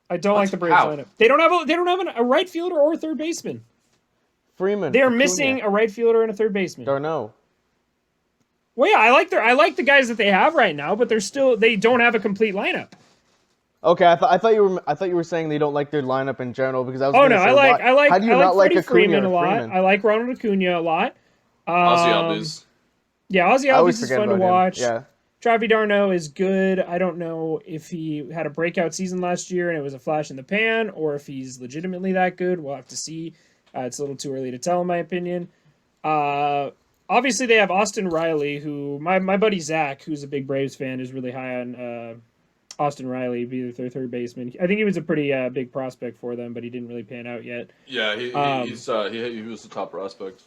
I don't like the Braves How? lineup. They don't have a right fielder or a third baseman. Freeman. They're Acuna, missing a right fielder and a third baseman. Darno. Well, yeah, I like the guys that they have right now, but they don't have a complete lineup. Okay, I thought you were saying they don't like their lineup in general because I was. Oh gonna no, say, I like How do you I not like like Freddie Acuna Freeman or a lot. Freeman? I like Ronald Acuna a lot. Ozzy Albies. Yeah, Ozzy I always Albies is forget fun to about him. watch. Yeah. Travi Darno is good. I don't know if he had a breakout season last year and it was a flash in the pan, or if he's legitimately that good. We'll have to see. It's a little too early to tell, in my opinion. Obviously, they have Austin Riley, who my buddy Zach, who's a big Braves fan, is really high on Austin Riley, be their third baseman. I think he was a pretty big prospect for them, but he didn't really pan out yet. Yeah, he was the top prospect.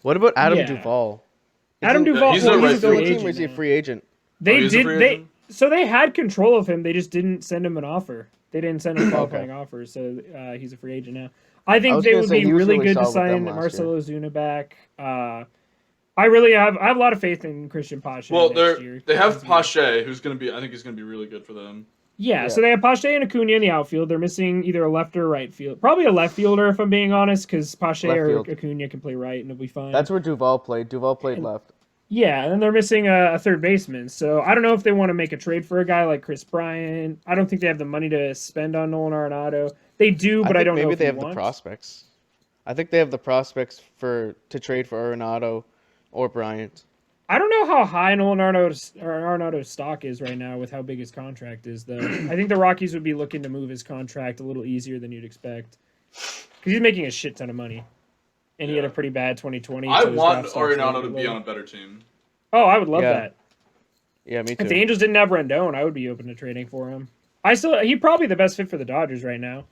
What about Adam Yeah. Duvall? Adam Isn't- Duvall, he's well, a he's right a free fielder. Team or is he a agent. free agent? They he's a free did. agent? So they had control of him. They just didn't send him an offer. They didn't send him a qualifying offer, so he's a free agent now. I I think was they gonna would say be he was really really good to solid with them sign last year. Marcelo Zuna back. I really have a lot of faith in Christian Pache. Well, next year. they have He's good. Pache, who's going to be. I think he's going to be really good for them. Yeah, so they have Pache and Acuna in the outfield. They're missing either a left or right field. Probably a left fielder, if I'm being honest, because Pache Left or field. Acuna can play right and it'll be fine. That's where Duvall played. Duvall played left. Yeah, and then they're missing a third baseman. So I don't know if they want to make a trade for a guy like Chris Bryant. I don't think they have the money to spend on Nolan Arenado. They do, but I, think don't know maybe if they they have want. the prospects. I think they have the prospects to trade for Arenado or Bryant. I don't know how high Nolan Arenado's stock is right now with how big his contract is, though. I think the Rockies would be looking to move his contract a little easier than you'd expect. Because he's making a shit ton of money. and he had a pretty bad 2020. I so his want draft stock's Arenado to low. be on a better team. Oh, I would love that. Yeah, me too. If the Angels didn't have Rendon, I would be open to trading for him. He's probably the best fit for the Dodgers right now.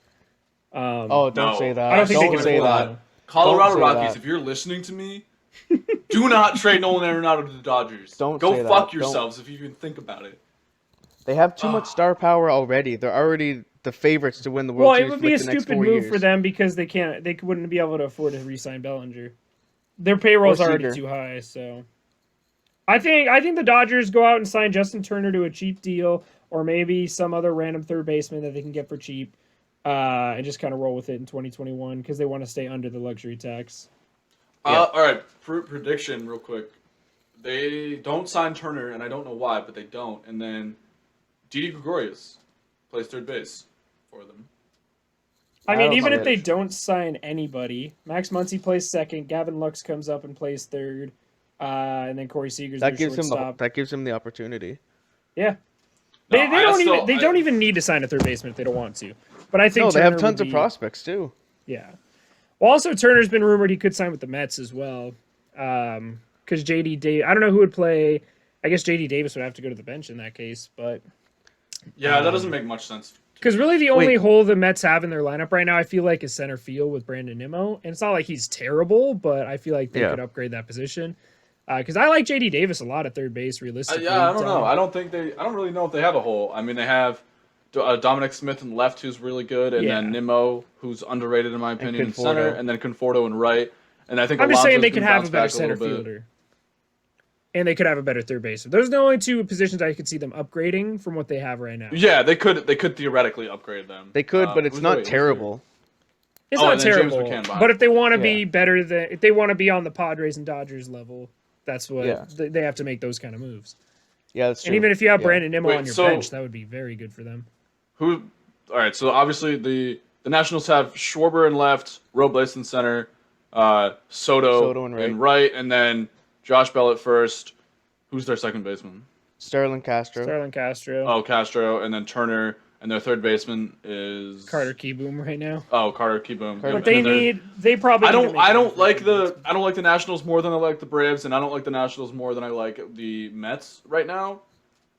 Don't say that. I don't think they can say afford that. him. Colorado Don't say Rockies, that. if you're listening to me, do not trade Nolan Arenado to the Dodgers. Don't Go say that. fuck yourselves if you even think about it. They have too much star power already. They're already the favorites to win the World Well, it Series would for be like a the next stupid 4 move years. for them because they wouldn't be able to afford to re-sign Bellinger. Their payroll's Or already Seager. too high, so I think the Dodgers go out and sign Justin Turner to a cheap deal, or maybe some other random third baseman that they can get for cheap, and just kind of roll with it in 2021 because they want to stay under the luxury tax. All right, prediction real quick. They don't sign Turner, and I don't know why, but they don't. And then Didi Gregorius plays third base for them. I mean, even see if they it. don't sign anybody, Max Muncy plays second, Gavin Lux comes up and plays third, and then Corey Seager's their That gives shortstop. that gives him the opportunity. Yeah. No, They don't even need to sign a third baseman if they don't want to. But I think No, they have Turner tons would of be- prospects too. Yeah. Well, also Turner's been rumored he could sign with the Mets as well. Because JD Davis, I don't know who would play. I guess JD Davis would have to go to the bench in that case, but Yeah, that doesn't make much sense. because really the only Wait. hole the Mets have in their lineup right now, I feel like, is center field with Brandon Nimmo, and it's not like he's terrible, but I feel like they could upgrade that position. Because I like JD Davis a lot at third base, realistically. Yeah, I don't know. I don't really know if they have a hole. I mean, they have Dominic Smith in left, who's really good, and then Nimmo, who's underrated in my opinion, in center, and then Conforto in right. And I think I'm just saying they Alonso's could gonna have bounce a better back center little bit. fielder. And they could have a better third baseman. Those are the only two positions I could see them upgrading from what they have right now. Yeah, they could theoretically upgrade them. They could, but it's not terrible. It's Oh, not and then James terrible. McCann behind But if they want to Yeah. be better than, if they want to be on the Padres and Dodgers level, that's what Yeah. they have to make those kind of moves. Yeah, that's true. And even if you have Yeah. Brandon Nimmo Wait, on your so- bench, that would be very good for them. All right, so obviously the Nationals have Schwarber in left, Robles in center, Soto in right, and then Josh Bell at first. Who's their second baseman? Sterling Castro. Starlin Castro. Oh, Castro, and then Turner, and their third baseman is Carter Keyboom right now. Oh, Carter Keyboom. But they probably. I need to don't. make I a don't like difference. the. I don't like the Nationals more than I like the Braves, and I don't like the Nationals more than I like the Mets right now.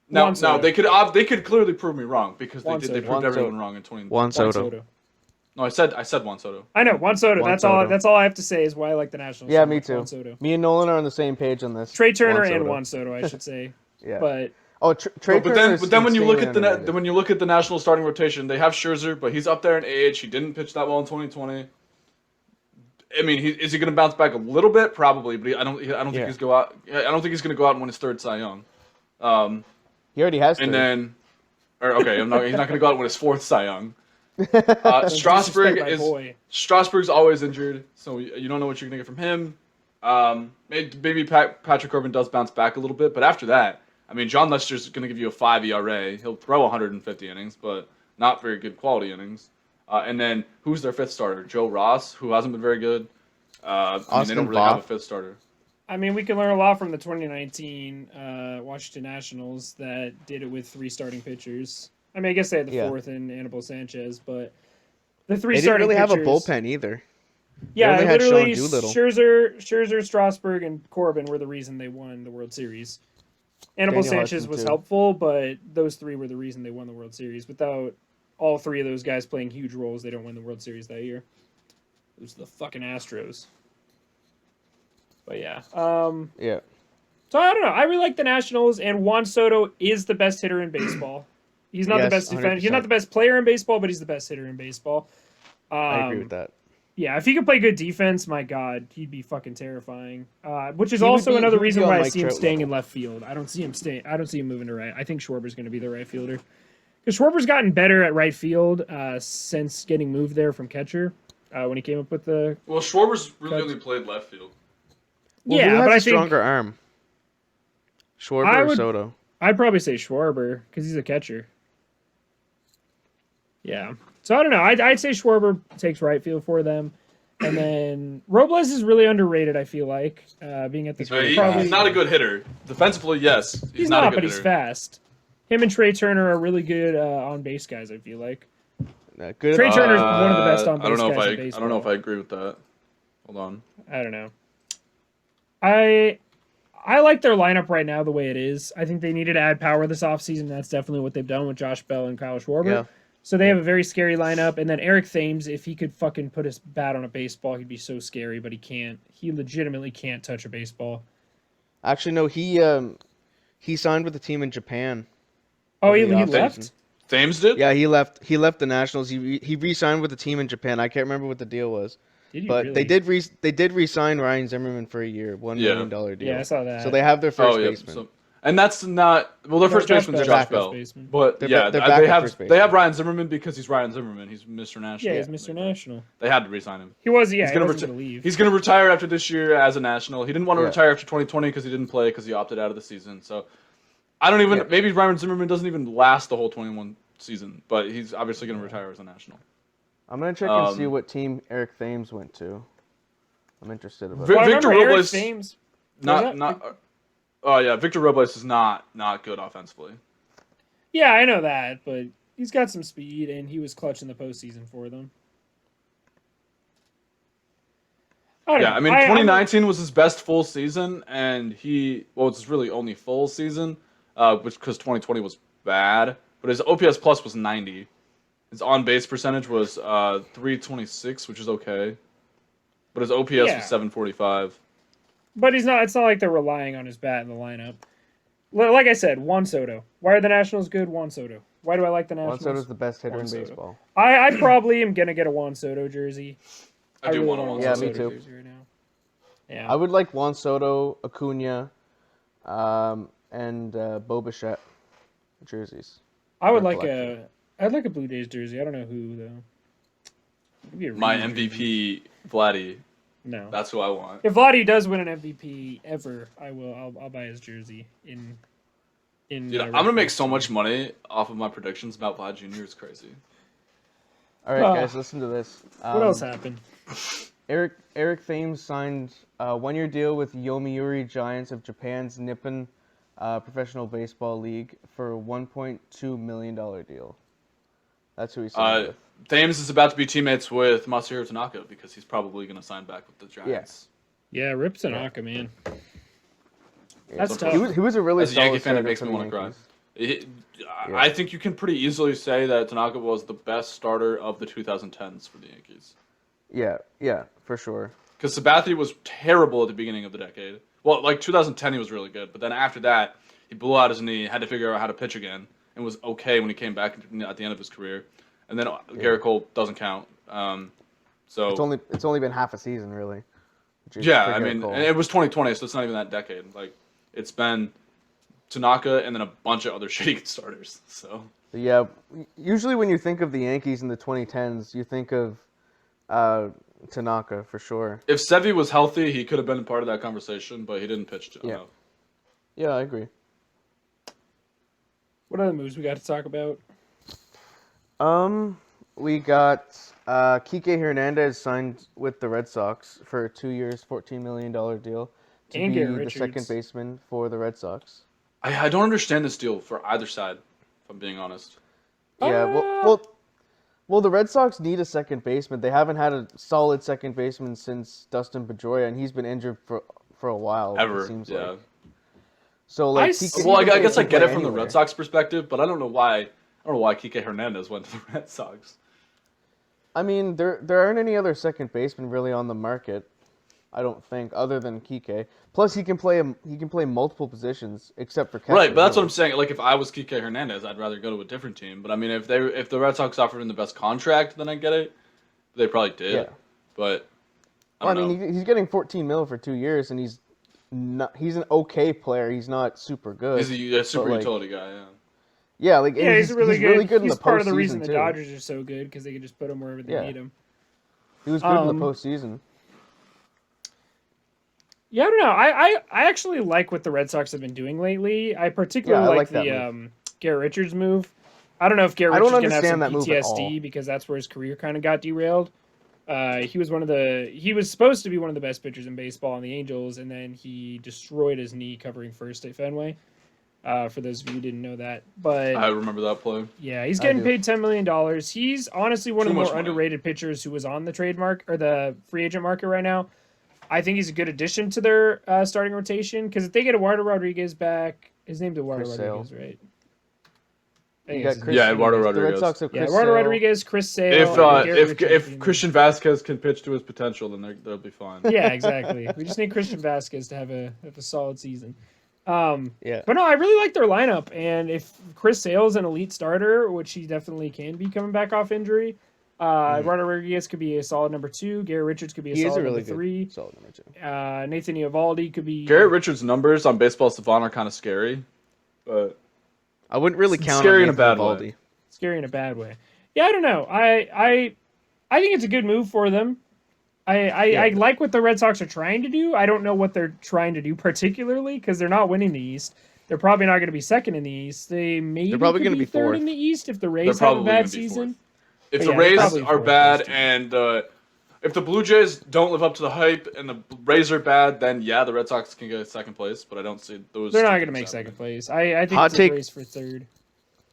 Now, they could clearly prove me wrong because they proved Juan everyone Soto. wrong in 20. Juan Soto. Soto. No, I said Juan Soto. I know Juan Soto. Juan That's Soto. all. That's all I have to say is why I like the Nationals. Yeah, so me much. too. Juan Soto. Me and Nolan are on the same page on this. Trey Turner Juan and Soto. Juan Soto, I should say. Yeah. But Trey But Turner then when you look at underrated. when you look at the National starting rotation, they have Scherzer, but he's up there in age. He didn't pitch that well in 2020. I mean, is he going to bounce back a little bit? Probably, but I don't think he's go out. I don't think he's going to go out and win his third Cy Young. He already has. And three. then, he's not going to go out and win his fourth Cy Young. Strasburg's always injured, so you don't know what you're going to get from him. Maybe Patrick Corbin does bounce back a little bit, but after that, I mean, John Lester's going to give you a 5 ERA. He'll throw 150 innings, but not very good quality innings. And then who's their fifth starter? Joe Ross, who hasn't been very good. I mean, they don't really have a fifth starter. I mean, we can learn a lot from the 2019 Washington Nationals that did it with 3 starting pitchers. I mean, I guess they had the fourth in Anibal Sanchez, but the 3 They didn't starting really have a pitchers- bullpen either. Yeah, only had literally, Sean Doolittle. Scherzer, Strasburg, and Corbin were the reason they won the World Series. Anibal Daniel Sanchez Hudson, was too. helpful, but those 3 were the reason they won the World Series. Without all 3 of those guys playing huge roles, they don't win the World Series that year. It was the fucking Astros. But yeah. Yeah. So I don't know. I really like the Nationals, and Juan Soto is the best hitter in baseball. He's not the Yes, best defense. He's 100%. not the best player in baseball, but he's the best hitter in baseball. I agree with that. Yeah, if he could play good defense, my God, he'd be fucking terrifying. Which is He would also be- another he would reason be on why I Mike see him Trout staying level. in left field. I don't see him moving to right. I think Schwarber's going to be the right fielder. Because Schwarber's gotten better at right field since getting moved there from catcher when he came up with the. Well, Schwarber's really only played left field. Well, yeah, who has but a I think stronger arm? Schwarber or Soto? I'd probably say Schwarber because he's a catcher. Yeah. So I don't know. I'd say Schwarber takes right field for them. And then Robles is really underrated, I feel like. Being at the He's not a good hitter. Defensively, yes. He's not a not, good but hitter. he's fast. Him and Trey Turner are really good on base guys, I feel like. Good. Trey Turner's one of the best on base I don't know guys in if baseball. I don't know if I agree with that. Hold on. I don't know. I like their lineup right now the way it is. I think they needed to add power this offseason. That's definitely what they've done with Josh Bell and Kyle Schwarber. Yeah. So they have a very scary lineup. And then Eric Thames, if he could fucking put his bat on a baseball, he'd be so scary, but he can't. He legitimately can't touch a baseball. Actually, no. He signed with the team in Japan. Oh, he over the left? Thames did? Yeah, he left. He left the Nationals. He re-signed with the team in Japan. I can't remember what the deal was. Did he But really? they did re-sign Ryan Zimmerman for a year, $1 million deal. Yeah, I saw that. So they have their first yeah. baseman. So, and that's not well. Their first baseman's Bell's Josh first Bell, baseman. but They're yeah, back they at have first they baseman. have Ryan Zimmerman because he's Ryan Zimmerman. He's Mr. National. Yeah, he's Mr. National. They had to re-sign him. He was, yeah. He's gonna he wasn't gonna leave. He's gonna retire after this year as a National. He didn't want to Yeah. retire after 2020 because he didn't play because he opted out of the season. So I don't even. Yeah. Maybe Ryan Zimmerman doesn't even last the whole 21 season, but he's obviously gonna retire as a National. I'm gonna check and see what team Eric Thames went to. I'm interested about Well, it. Victor Eric Robles- Thames. Not. Oh yeah, Victor Robles is not good offensively. Yeah, I know that, but he's got some speed, and he was clutch in the postseason for them. Yeah, I mean, 2019 was his best full season, and it's really only full season, which because 2020 was bad, but his OPS plus was 90. His on-base percentage was 326, which is okay, but his OPS was 745. But he's not. It's not like they're relying on his bat in the lineup. Like I said, Juan Soto. Why are the Nationals good? Juan Soto. Why do I like the Juan Nationals? Soto's the best hitter Juan in Soto. baseball. I probably am gonna get a Juan Soto jersey. I do want a Juan Soto. Yeah, me too. Jersey right now. Yeah. I would like Juan Soto, Acuna, and Bo Bichette jerseys. I would Or like collection. I'd like a Blue Jays jersey. I don't know who though. Maybe a My Reed jersey. MVP, Vladdy. No. That's who I want. If Vladdy does win an MVP ever, I'll buy his jersey in. Dude, I'm gonna make so much money off of my predictions about Vlad Jr. It's crazy. All right, guys, listen to this. What else happened? Eric Thames signed a one-year deal with Yomiuri Giants of Japan's Nippon Professional Baseball League for a $1.2 million deal. That's who he signed with. Thames is about to be teammates with Masahiro Tanaka because he's probably going to sign back with the Giants. Yeah, Rip Tanaka, man. That's tough. He was a really As a Yankee solid fan, it starter makes for me the want to cry. Yankees. I think you can pretty easily say that Tanaka was the best starter of the 2010s for the Yankees. Yeah, for sure. Because Sabathia was terrible at the beginning of the decade. Well, like 2010, he was really good, but then after that, he blew out his knee, had to figure out how to pitch again, and was okay when he came back at the end of his career. And then Garrett Cole doesn't count. So it's only been half a season, really. Yeah, I mean, and it was 2020, so it's not even that decade. Like, it's been Tanaka and then a bunch of other shitty starters. So yeah, usually when you think of the Yankees in the 2010s, you think of Tanaka for sure. If Sevy was healthy, he could have been part of that conversation, but he didn't pitch enough. Yeah, I agree. What other moves we got to talk about? We got Kike Hernandez signed with the Red Sox for 2 years, $14 million deal to And be Garrett the Richards. second baseman for the Red Sox. I don't understand this deal for either side, if I'm being honest. Yeah, well, the Red Sox need a second baseman. They haven't had a solid second baseman since Dustin Pedroia, and he's been injured for a while. Ever, it seems yeah. like. So like, Well, I guess I get it from the anywhere. Red Sox perspective, but I don't know why Kike Hernandez went to the Red Sox. I mean, there aren't any other second basemen really on the market. I don't think, other than Kike. Plus, he can play multiple positions except for catcher. Right, but that's what I'm saying. Like, if I was Kike Hernandez, I'd rather go to a different team. But I mean, if the Red Sox offered him the best contract, then I get it. They probably did. Yeah. But I don't know. He's getting 14 mil for 2 years, and he's an okay player. He's not super good. He's a super utility guy. Yeah. Yeah, like Yeah, he's really good. Really good in He's the part of the postseason, reason the too. Dodgers are so good because they can just put him wherever they need him. He was good in the postseason. Yeah, I don't know. I actually like what the Red Sox have been doing lately. I particularly like the Garrett Richards move. I don't know if Garrett Richards is going to have some PTSD because that's where his career kind of got derailed. He was supposed to be one of the best pitchers in baseball on the Angels, and then he destroyed his knee covering first at Fenway. For those of you who didn't know that, but I remember that play. yeah, he's getting paid $10 million. He's honestly one of the more underrated pitchers who was on the trademark or the free agent market right now. I think he's a good addition to their starting rotation because if they get Eduardo Rodriguez back, his name's Eduardo Rodriguez, right? Eduardo Rodriguez. The Red Sox have Chris Eduardo Sale. Rodriguez, Chris Sale. If Christian Vasquez can pitch to his potential, then they'll be fine. Yeah, exactly. We just need Christian Vasquez to have a solid season. Yeah. But no, I really like their lineup, and if Chris Sale's an elite starter, which he definitely can be coming back off injury, Eduardo Rodriguez could be a solid number 2. Gary Richards could be a solid number 3. Solid number 2. Nathan Eovaldi could be. Garrett Richards' numbers on Baseball Savant are kind of scary, but I wouldn't really count scary on in a bad Eovaldi. way. Scary in a bad way. Yeah, I don't know. I think it's a good move for them. I like what the Red Sox are trying to do. I don't know what they're trying to do particularly because they're not winning the East. They're probably not going to be second in the East. They're probably going to be third in the East if the Rays have a bad season. If the Rays are bad and if the Blue Jays don't live up to the hype and the Rays are bad, then yeah, the Red Sox can get second place. But I don't see those. They're not going to make second place. I think it's a race for third.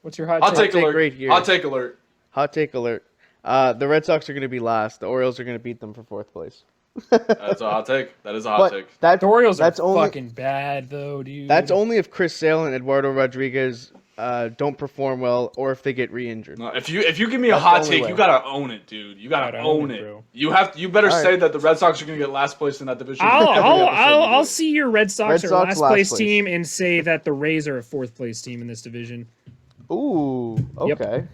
What's your hot take alert? Right here. Hot take alert. Hot take alert. The Red Sox are going to be last. The Orioles are going to beat them for 4th place. That's a hot take. That is a hot take. The Orioles are fucking bad, though, dude. That's only if Chris Sale and Eduardo Rodriguez don't perform well or if they get re-injured. No, if you give me a hot take, you gotta own it, dude. You gotta own it. Bro. You better say that the Red Sox are gonna get last place in that division. I'll see your Red Sox last place team and say that the Rays are a 4th place team in this division. Ooh, okay. Yep.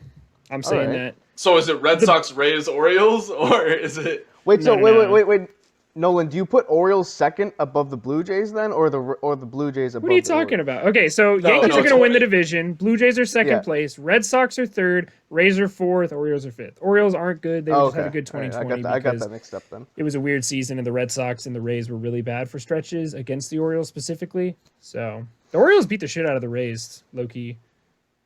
I'm saying that. So is it Red Sox, Rays, Orioles, or is it? Wait, wait. Nolan, do you put Orioles second above the Blue Jays then, or the Blue Jays above? What are you talking about? Okay, so Yankees are going to win the division. Blue Jays are second place. Red Sox are 3rd. Rays are 4th. Orioles are 5th. Orioles aren't good. They just had a good 2020. I got that mixed up then. It was a weird season, and the Red Sox and the Rays were really bad for stretches against the Orioles specifically. So the Orioles beat the shit out of the Rays, low key.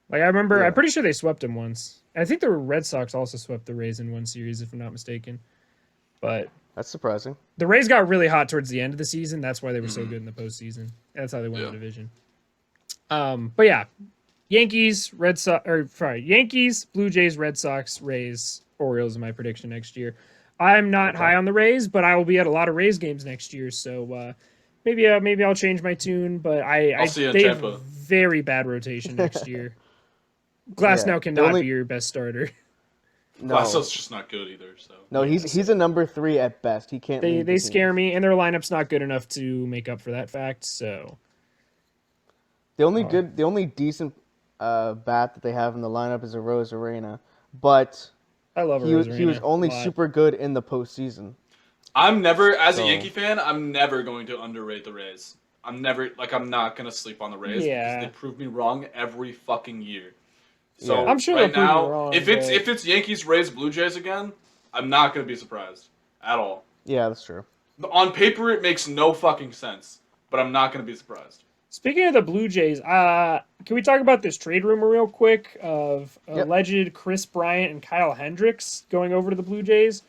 Like I remember, I'm pretty sure they swept them once. And I think the Red Sox also swept the Rays in one series, if I'm not mistaken. But that's surprising. The Rays got really hot towards the end of the season. That's why they were so good in the postseason. That's how they won the division. But yeah, Yankees, Blue Jays, Red Sox, Rays, Orioles is my prediction next year. I'm not high on the Rays, but I will be at a lot of Rays games next year. So maybe I'll change my tune. But they have a very bad rotation next year. Glasnow cannot be your best starter. No. Glasnow's just not good either. So no, he's a number 3 at best. He can't. They scare me, and their lineup's not good enough to make up for that fact. So the only decent bat that they have in the lineup is Arozarena, but I love Arozarena. He was only super good in the postseason. I'm never, as a Yankee fan, I'm never going to underrate the Rays. I'm not gonna sleep on the Rays because they prove me wrong every fucking year. So I'm sure right now, if it's Yankees, Rays, Blue Jays again, I'm not going to be surprised at all. Yeah, that's true. On paper, it makes no fucking sense, but I'm not going to be surprised. Speaking of the Blue Jays, can we talk about this trade rumor real quick of alleged Chris Bryant and Kyle Hendricks going over to the Blue Jays?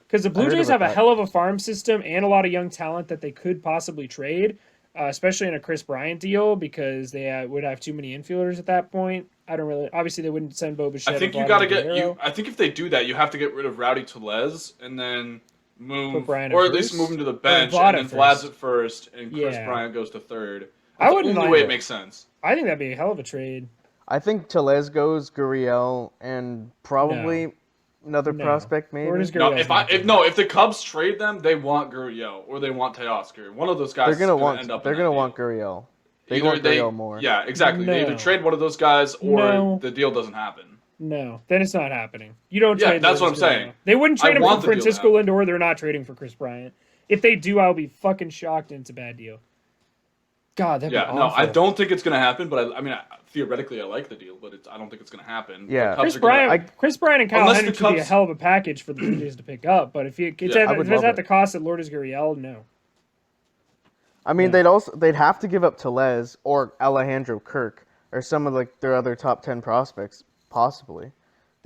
Because the Blue Jays have a hell of a farm system and a lot of young talent that they could possibly trade, especially in a Chris Bryant deal because they would have too many infielders at that point. Obviously they wouldn't send Bo Bichette. I think you got to I think if they do that, you have to get rid of Rowdy Tellez and then move, or at least move him to the bench, and then Vlad's at first, and Chris Bryant goes to third. That's the only way it makes sense. I think that'd be a hell of a trade. I think Tellez goes, Gurriel, and probably another prospect maybe. If the Cubs trade them, they want Gurriel or they want Teoscar. One of those guys. They're gonna want Gurriel. They want Gurriel more. Yeah, exactly. They either trade one of those guys or the deal doesn't happen. No, then it's not happening. You don't trade. That's what I'm saying. They wouldn't trade him for Francisco Lindor. They're not trading for Chris Bryant. If they do, I'll be fucking shocked, and it's a bad deal. God, that'd be awful. No, I don't think it's gonna happen. But I mean, theoretically, I like the deal, but I don't think it's gonna happen. Yeah, Chris Bryant and Kyle Hendricks would be a hell of a package for the Blue Jays to pick up. But if it's at the cost of Lourdes Gurriel, no. I mean, they'd have to give up Tellez or Alejandro Kirk or some of their other top 10 prospects, possibly.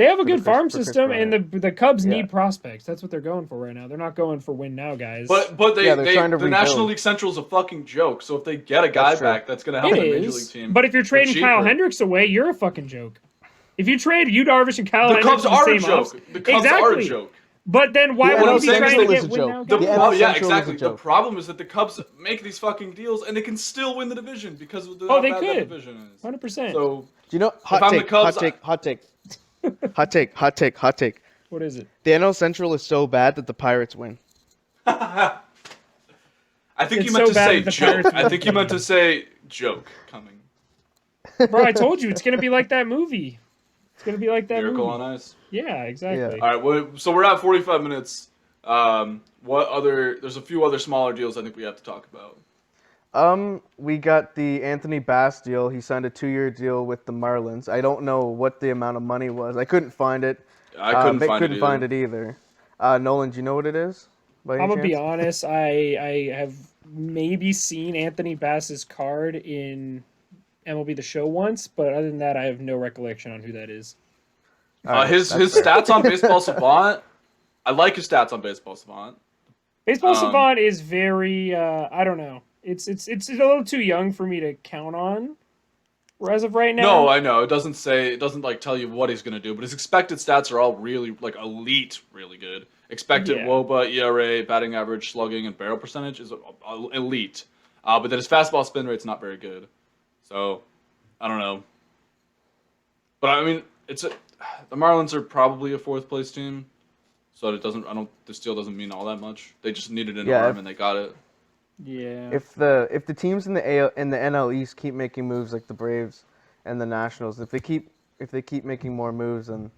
They have a For the good farm for Chris system, and Bryant. the Cubs Yeah. need prospects. That's what they're going for right now. They're not going for win now, guys. But Yeah, they're trying to the National rebuild. League Central is a fucking joke. So if they get a guy That's true. back, that's gonna help it the Major League is. team. But if you're for trading Kyle cheaper. Hendricks away, you're a fucking joke. If you trade Yu Darvish and Kyle The Hendricks Cubs in the are a same joke. offs- The Cubs exactly. are a joke. But then why The would NL he be trying to Central get is a win joke. now The guys? NL Yeah, Central is a exactly. The joke. problem is that the Cubs make these fucking deals and they can still win the division because of the Oh, how they bad could. that division is. 100%. So Do you know? I'm Hot the take. Cubs, Hot take. Hot take. Hot take. Hot take. What is it? The NL Central is so bad that the Pirates win. I think It's you meant so to bad say that the joke. Pirates I think you win. meant to say joke coming. Bro, I told you it's gonna be like that movie. It's gonna be like that Miracle movie. on Ice. Yeah, exactly. Yeah. All right. Well, so we're at 45 minutes. What other? There's a few other smaller deals I think we have to talk about. We got the Anthony Bass deal. He signed a 2-year deal with the Marlins. I don't know what the amount of money was. I couldn't find it. I couldn't They find couldn't it find either. it either. Nolan, do you know what it is? By any I'm gonna be chance? honest. I have maybe seen Anthony Bass's card in MLB The Show once, but other than that, I have no recollection on who that is. All right, His that's fair. stats on Baseball Savant. I like his stats on Baseball Savant. Baseball Savant is very. I don't know. It's a little too young for me to count on. As of right now. No, I know it doesn't like tell you what he's gonna do, but his expected stats are all really like elite, really good. Expected Yeah. WOBA, ERA, batting average, slugging, and barrel percentage is elite. But then his fastball spin rate's not very good. So, I don't know. But I mean, the Marlins are probably a 4th place team, so it doesn't. This deal doesn't mean all that much. They just needed an arm and they got it. Yeah. If the teams in the NL East keep making moves like the Braves and the Nationals, if they keep making more moves, then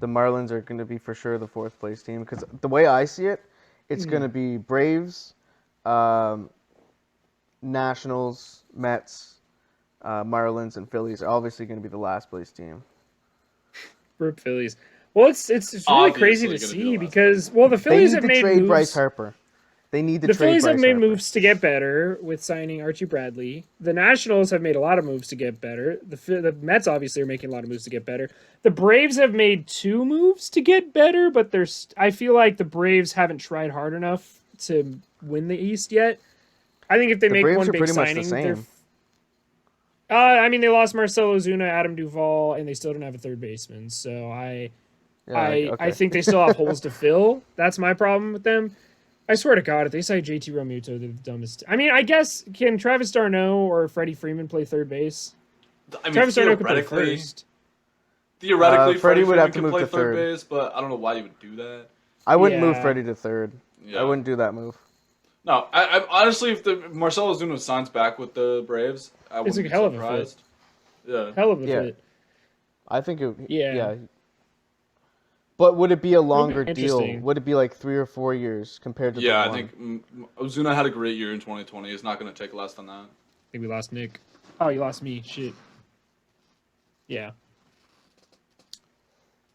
the Marlins are going to be for sure the 4th place team. Because the way I see it, it's going to be Braves, Nationals, Mets, Marlins, and Phillies are obviously going to be the last place team. Rip Phillies. Well, it's really crazy to Obviously gonna be see the last because place. the They Phillies need have to made trade moves. Bryce Harper. They need to The trade Phillies Bryce have made Harper. moves to get better with signing Archie Bradley. The Nationals have made a lot of moves to get better. The Mets obviously are making a lot of moves to get better. The Braves have made 2 moves to get better, but I feel like the Braves haven't tried hard enough to win the East yet. I think if they The make Braves one are big pretty much the signing, they're. same. I mean, they lost Marcelo Ozuna, Adam Duvall, and they still don't have a third baseman. So I think they still have holes to fill. That's my problem with them. I swear to God, if they say JT Realmuto, they're the dumbest. I mean, I guess, can Travis d'Arnaud or Freddie Freeman play third base? I mean, Travis d'Arnaud could play theoretically, first. Freddie would Freeman have to can move play to third third. base, but I don't know why you would do that. I wouldn't move Yeah. Freddie to third. Yeah. I wouldn't do that move. No, I honestly, if the Marcelo Ozuna signs back with the Braves, I wouldn't a be hell of a surprised. Yeah. Hell of a Yeah. fit. I think it. Yeah. But would it be a longer deal? interesting. Would it be like 3 or 4 years compared to Yeah, the I one? think Ozuna had a great year in 2020. It's not going to take less than that. I think we lost Nick. Oh, you lost me. Shit. Yeah.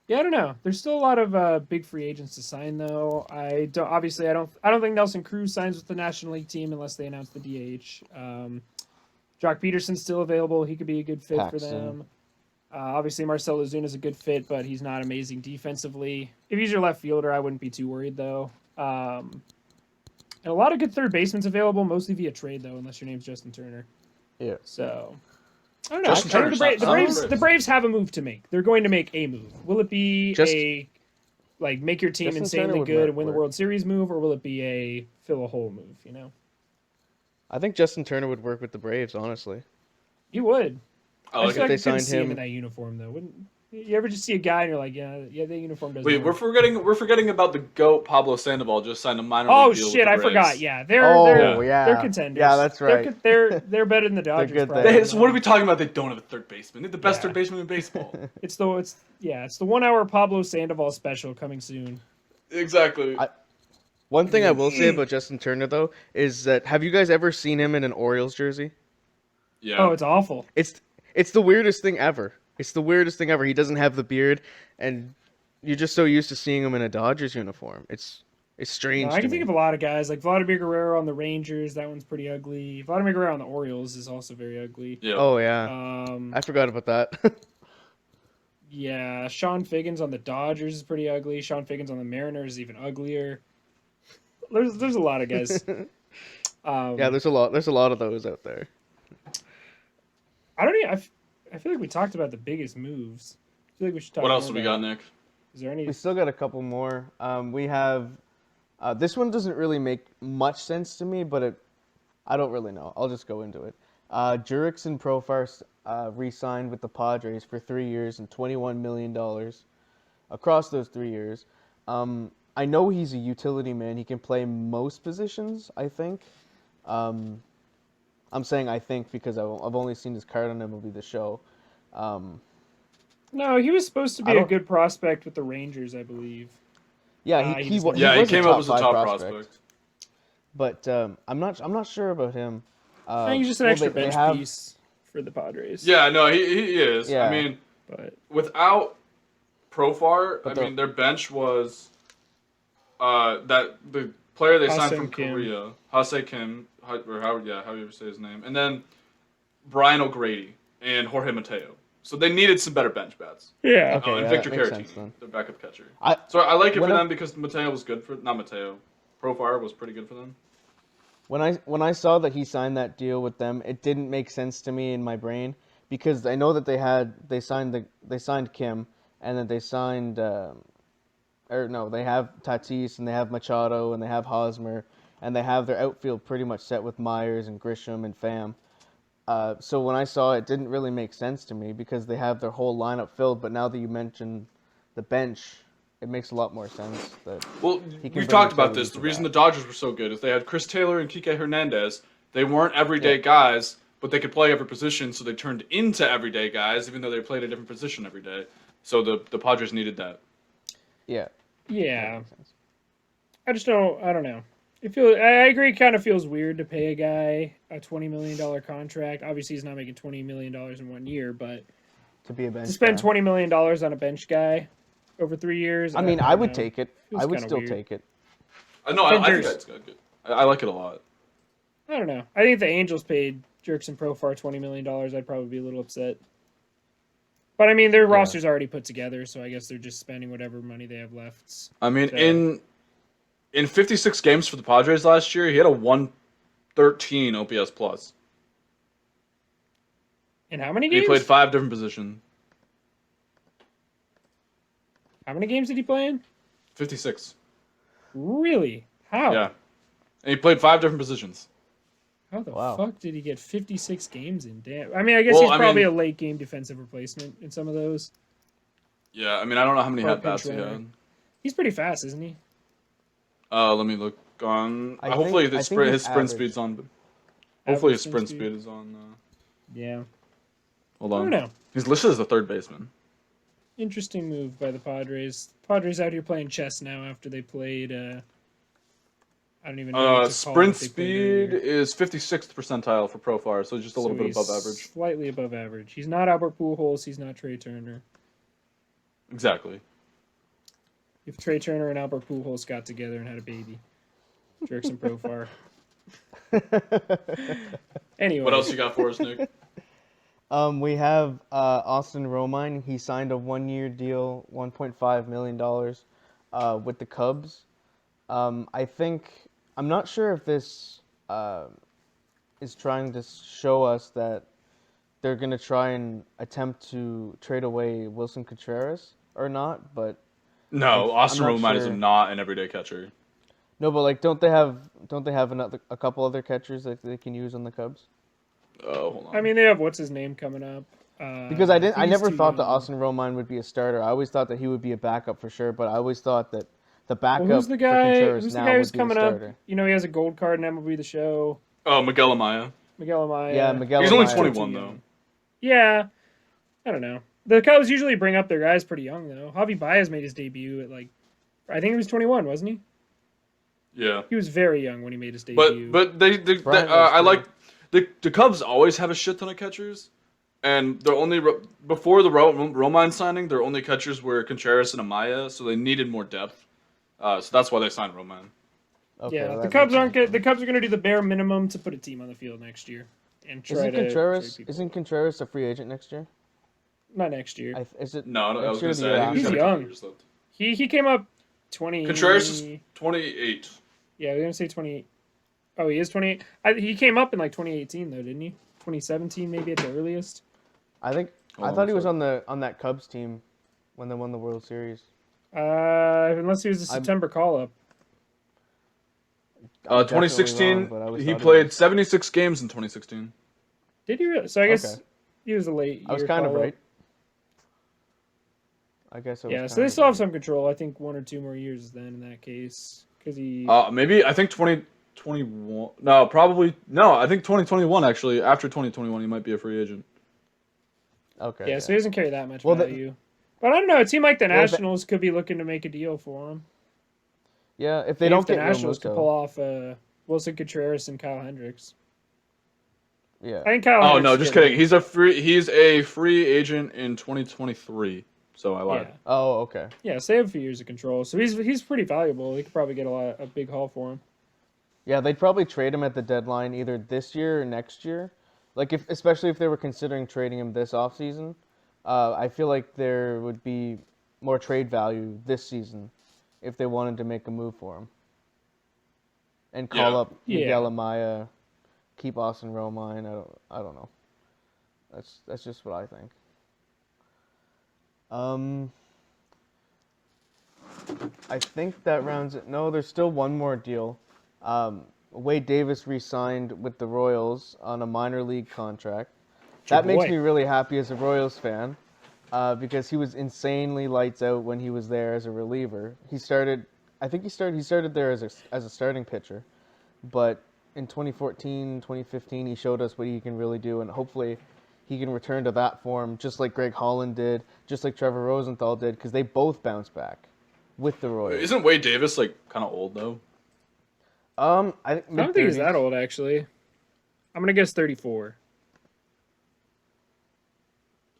Yeah, I don't know. There's still a lot of big free agents to sign, though. I don't think Nelson Cruz signs with the National League team unless they announce the DH. Jock Peterson's still available. He could be a good fit for Paxton. them. Obviously, Marcell Ozuna's a good fit, but he's not amazing defensively. If he's your left fielder, I wouldn't be too worried, though. And a lot of good third basemen's available, mostly via trade, though, unless your name's Justin Turner. Yeah. So, I don't know. Justin I think Turner's the not- Braves, not the Braves have a move to make. They're going to make a move. Will it be Just- make your team Justin Turner insanely would good and win the work. World Series move, or will it be a fill a hole move, you know? I think Justin Turner would work with the Braves, honestly. You would. I I like just feel it. like they you couldn't signed see him him- in that uniform, though. Wouldn't you ever just see a guy and you're like, yeah, that uniform doesn't Wait, work. we're forgetting about the GOAT Pablo Sandoval just signed a minor Oh league deal with shit, the I Braves. forgot. Yeah, Yeah. they're contenders. Yeah, that's right. They're better than the Dodgers. good probably. there. So what are we talking about? They don't have a third baseman. They're the best Yeah. third baseman in baseball. It's the 1 hour Pablo Sandoval special coming soon. Exactly. One thing I will say about Justin Turner, though, is that have you guys ever seen him in an Orioles jersey? Yeah. Oh, it's awful. It's the weirdest thing ever. It's the weirdest thing ever. He doesn't have the beard, and you're just so used to seeing him in a Dodgers uniform. It's strange. I can to think me. of a lot of guys like Vladimir Guerrero on the Rangers. That one's pretty ugly. Vladimir Guerrero on the Orioles is also very ugly. Yeah. Oh yeah, I forgot about that. Yeah, Sean Figgins on the Dodgers is pretty ugly. Sean Figgins on the Mariners is even uglier. There's a lot of guys. Yeah, there's a lot. There's a lot of those out there. I don't even. I feel like we talked about the biggest moves. I feel like we should talk. What else more do we got, about- Nick? Is there any? We still got a couple more. We have this one doesn't really make much sense to me, but I don't really know. I'll just go into it. Jurickson Profar re-signed with the Padres for 3 years and $21 million across those 3 years. I know he's a utility man. He can play most positions, I think. I'm saying I think because I've only seen his card on MLB The Show. No, he was supposed to be a good prospect with the Rangers, I believe. Yeah, he he just was. never- Yeah, he was came a up top as a 5 top prospect. prospect. But I'm not sure about him. I think he's just an extra bench piece for the Padres. Yeah, no, he is. Yeah. I mean, But without Profar, But their bench was that the player they signed from Ha-Seong Kim. Korea, Ha-Seong Kim, or how you ever say his name, and then Brian O'Grady and Jorge Mateo. So they needed some better bench bats. yeah, Okay. And yeah, Victor that makes Caratini, sense, then. their backup catcher. I So I like it for when I- them because Mateo was good for not Mateo. Profar was pretty good for them. When I saw that he signed that deal with them, it didn't make sense to me in my brain because I know that they signed Kim and then they signed they have Tatis and they have Machado and they have Hosmer and they have their outfield pretty much set with Myers and Grisham and Pham. So when I saw it, it didn't really make sense to me because they have their whole lineup filled. But now that you mention the bench, it makes a lot more sense. Well, He can we've bring talked about utility this. to The reason that. the Dodgers were so good is they had Chris Taylor and Kike Hernandez. They weren't everyday guys, but they could play every position, so they turned into everyday guys, even though they played a different position every day. So the Padres needed that. Yeah. yeah. That makes sense. I just don't. I don't know. I agree. It kind of feels weird to pay a guy a $20 million contract. Obviously, he's not making $20 million in 1 year, but To be a bench to spend guy. $20 million on a bench guy over 3 years. I mean, I don't would know. take it. Feels I would kinda still weird. take it. No, I think Vendors. that's good. I like it a lot. I don't know. I think if the Angels paid Jurickson Profar $20 million, I'd probably be a little upset. But I mean, their roster's already put together, so I guess they're just spending whatever money they have left. I mean, So- in 56 games for the Padres last year, he had a 113 OPS plus. In how many And games? he played 5 different positions. How many games did he play in? 56. Really? How? Yeah. And he played 5 different positions. How the Wow. fuck did he get 56 games in? Damn. I mean, I guess Well, he's I probably mean- a late game defensive replacement in some of those. Yeah, I mean, I don't know how many Or a at bats he pinch runner. had. He's pretty fast, isn't he? Let me look on. I Hopefully, think his sprint he's sprint average. speed's on. Hopefully, his Average sprint speed is on. Yeah. Hold I on. don't know. He's listed as a third baseman. Interesting move by the Padres. Padres out here playing chess now after they played. I don't even know. What to call Sprint what they played speed earlier. is 56th percentile for Profar, so just a little So bit he's above average. Slightly above average. He's not Albert Pujols. He's not Trey Turner. Exactly. If Trey Turner and Albert Pujols got together and had a baby, Jurickson Profar. Anyway, What else you got for us, Nick? We have Austin Romine. He signed a 1-year deal, $1.5 million with the Cubs. I'm not sure if this is trying to show us that they're going to try and attempt to trade away Wilson Contreras or not, but No, Austin I'm not Romine is sure. not an everyday catcher. no, but like don't they have a couple other catchers that they can use on the Cubs? Oh, hold on. I mean, they have what's his name coming up. Because I think he's never too thought that young. Austin Romine would be a starter. I always thought that he would be a backup for sure, but I always thought that the backup Well, who's the for guy? Contreras Who's the now guy who's would be the coming up? starter. You know, he has a gold card in MLB The Show. Oh, Miguel Amaya. Miguel Amaya. Yeah, Miguel He's only Amaya. 21 Too though. young. Yeah, I don't know. The Cubs usually bring up their guys pretty young though. Javi Baez made his debut at I think he was 21, wasn't he? Yeah. He was very young when he made his debut. But they Bryant I was like the Cubs always have a shit ton of catchers, and they're only before the Romine signing, their only catchers were Contreras and Amaya, so they needed more depth. So that's why they signed Romine. Okay, yeah, well, the that Cubs makes aren't sense. good. The Cubs are going to do the bare minimum to put a team on the field next year and try Isn't to Contreras trade people. isn't Contreras a free agent next year? Not next year. Is it No, I was next going year to or the say, year he's He's got a after? couple young. years left. He came up 20. Contreras is 28. Yeah, we're gonna say 28. Oh, he is 28. He came up in like 2018 though, didn't he? 2017 maybe at the earliest. I thought he was on that Cubs team when they won the World Series. Unless he was a I'm September call up. I'm definitely 2016, wrong, but I always he thought played was. 76 games in 2016. Did he really? So I guess Okay. he was a late I was year kind of call up. right. I guess I was Yeah, kind so they of still have right. some control. I think 1 or 2 more years then in that case, because he. Maybe I think 2021. No, probably no. I think 2021 actually. After 2021, he might be a free agent. Okay, Yeah, yeah. so he doesn't carry that much Well, value. But I don't know. A team like the well, Nationals could be looking to make a deal for him. yeah, if they Maybe don't if the get Nationals could pull Realmuto, off Wilson Contreras and Kyle Hendricks. yeah. I think Kyle Oh Hendricks no, is just getting kidding. late. He's a free agent in 2023. So I lied. Yeah. Oh, okay. Yeah, so they have a few years of control. So he's pretty valuable. They could probably get a big haul for him. Yeah, they'd probably trade him at the deadline either this year or next year. Like especially if they were considering trading him this offseason. I feel like there would be more trade value this season if they wanted to make a move for him. And call Yeah. up Miguel Yeah. Amaya, keep Austin Romine. I don't know. That's just what I think. Um, I think that rounds it. No, there's still one more deal. Wade Davis re-signed with the Royals on a minor league contract. Your That makes boy. me really happy as a Royals fan, because he was insanely lights out when he was there as a reliever. I think he started there as a starting pitcher, but in 2014, 2015, he showed us what he can really do, and hopefully he can return to that form, just like Greg Holland did, just like Trevor Rosenthal did, because they both bounced back with the Royals. Isn't Wade Davis like kind of old though? I think I don't think he's that mid-30s. old actually. I'm gonna guess 34.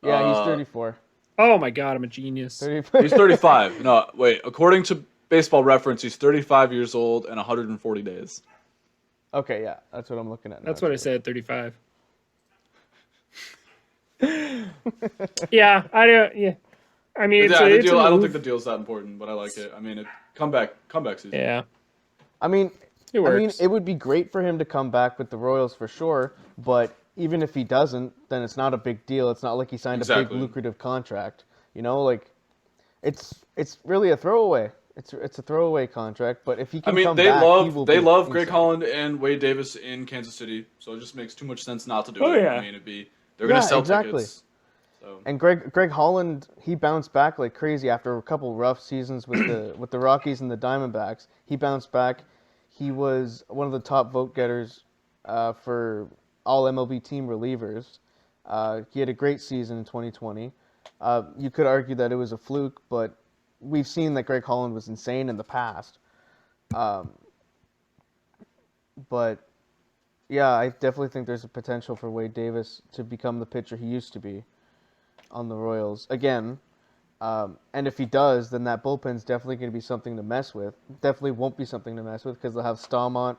Yeah, he's Uh, 34. Oh my god, I'm a genius. 34. he's 35. No, wait. According to Baseball Reference, he's 35 years old and 140 days. Okay, yeah, that's what I'm looking at now That's what I too. said, 35. Yeah, I don't. Yeah, I mean Yeah, the it's a deal. I don't think move. the deal's that important, but I like it. I mean, comeback season. Yeah, I mean, it works. it would be great for him to come back with the Royals for sure, but even if he doesn't, then it's not a big deal. It's not like he signed a big Exactly. lucrative contract. Like it's really a throwaway. It's a throwaway contract, but if he I can mean, come back, he will they be love Greg insane. Holland and Wade Davis in Kansas City, so it just makes too much sense not to do Oh it. I yeah, mean, they're gonna Yeah, sell exactly. tickets. So And Greg Holland, he bounced back like crazy after a couple rough seasons with the Rockies and the Diamondbacks. He bounced back. He was one of the top vote getters for all MLB team relievers. He had a great season in 2020. You could argue that it was a fluke, but we've seen that Greg Holland was insane in the past. Um, but yeah, I definitely think there's a potential for Wade Davis to become the pitcher he used to be on the Royals again. And if he does, then that bullpen's definitely going to be something to mess with. Definitely won't be something to mess with because they'll have Stalmont,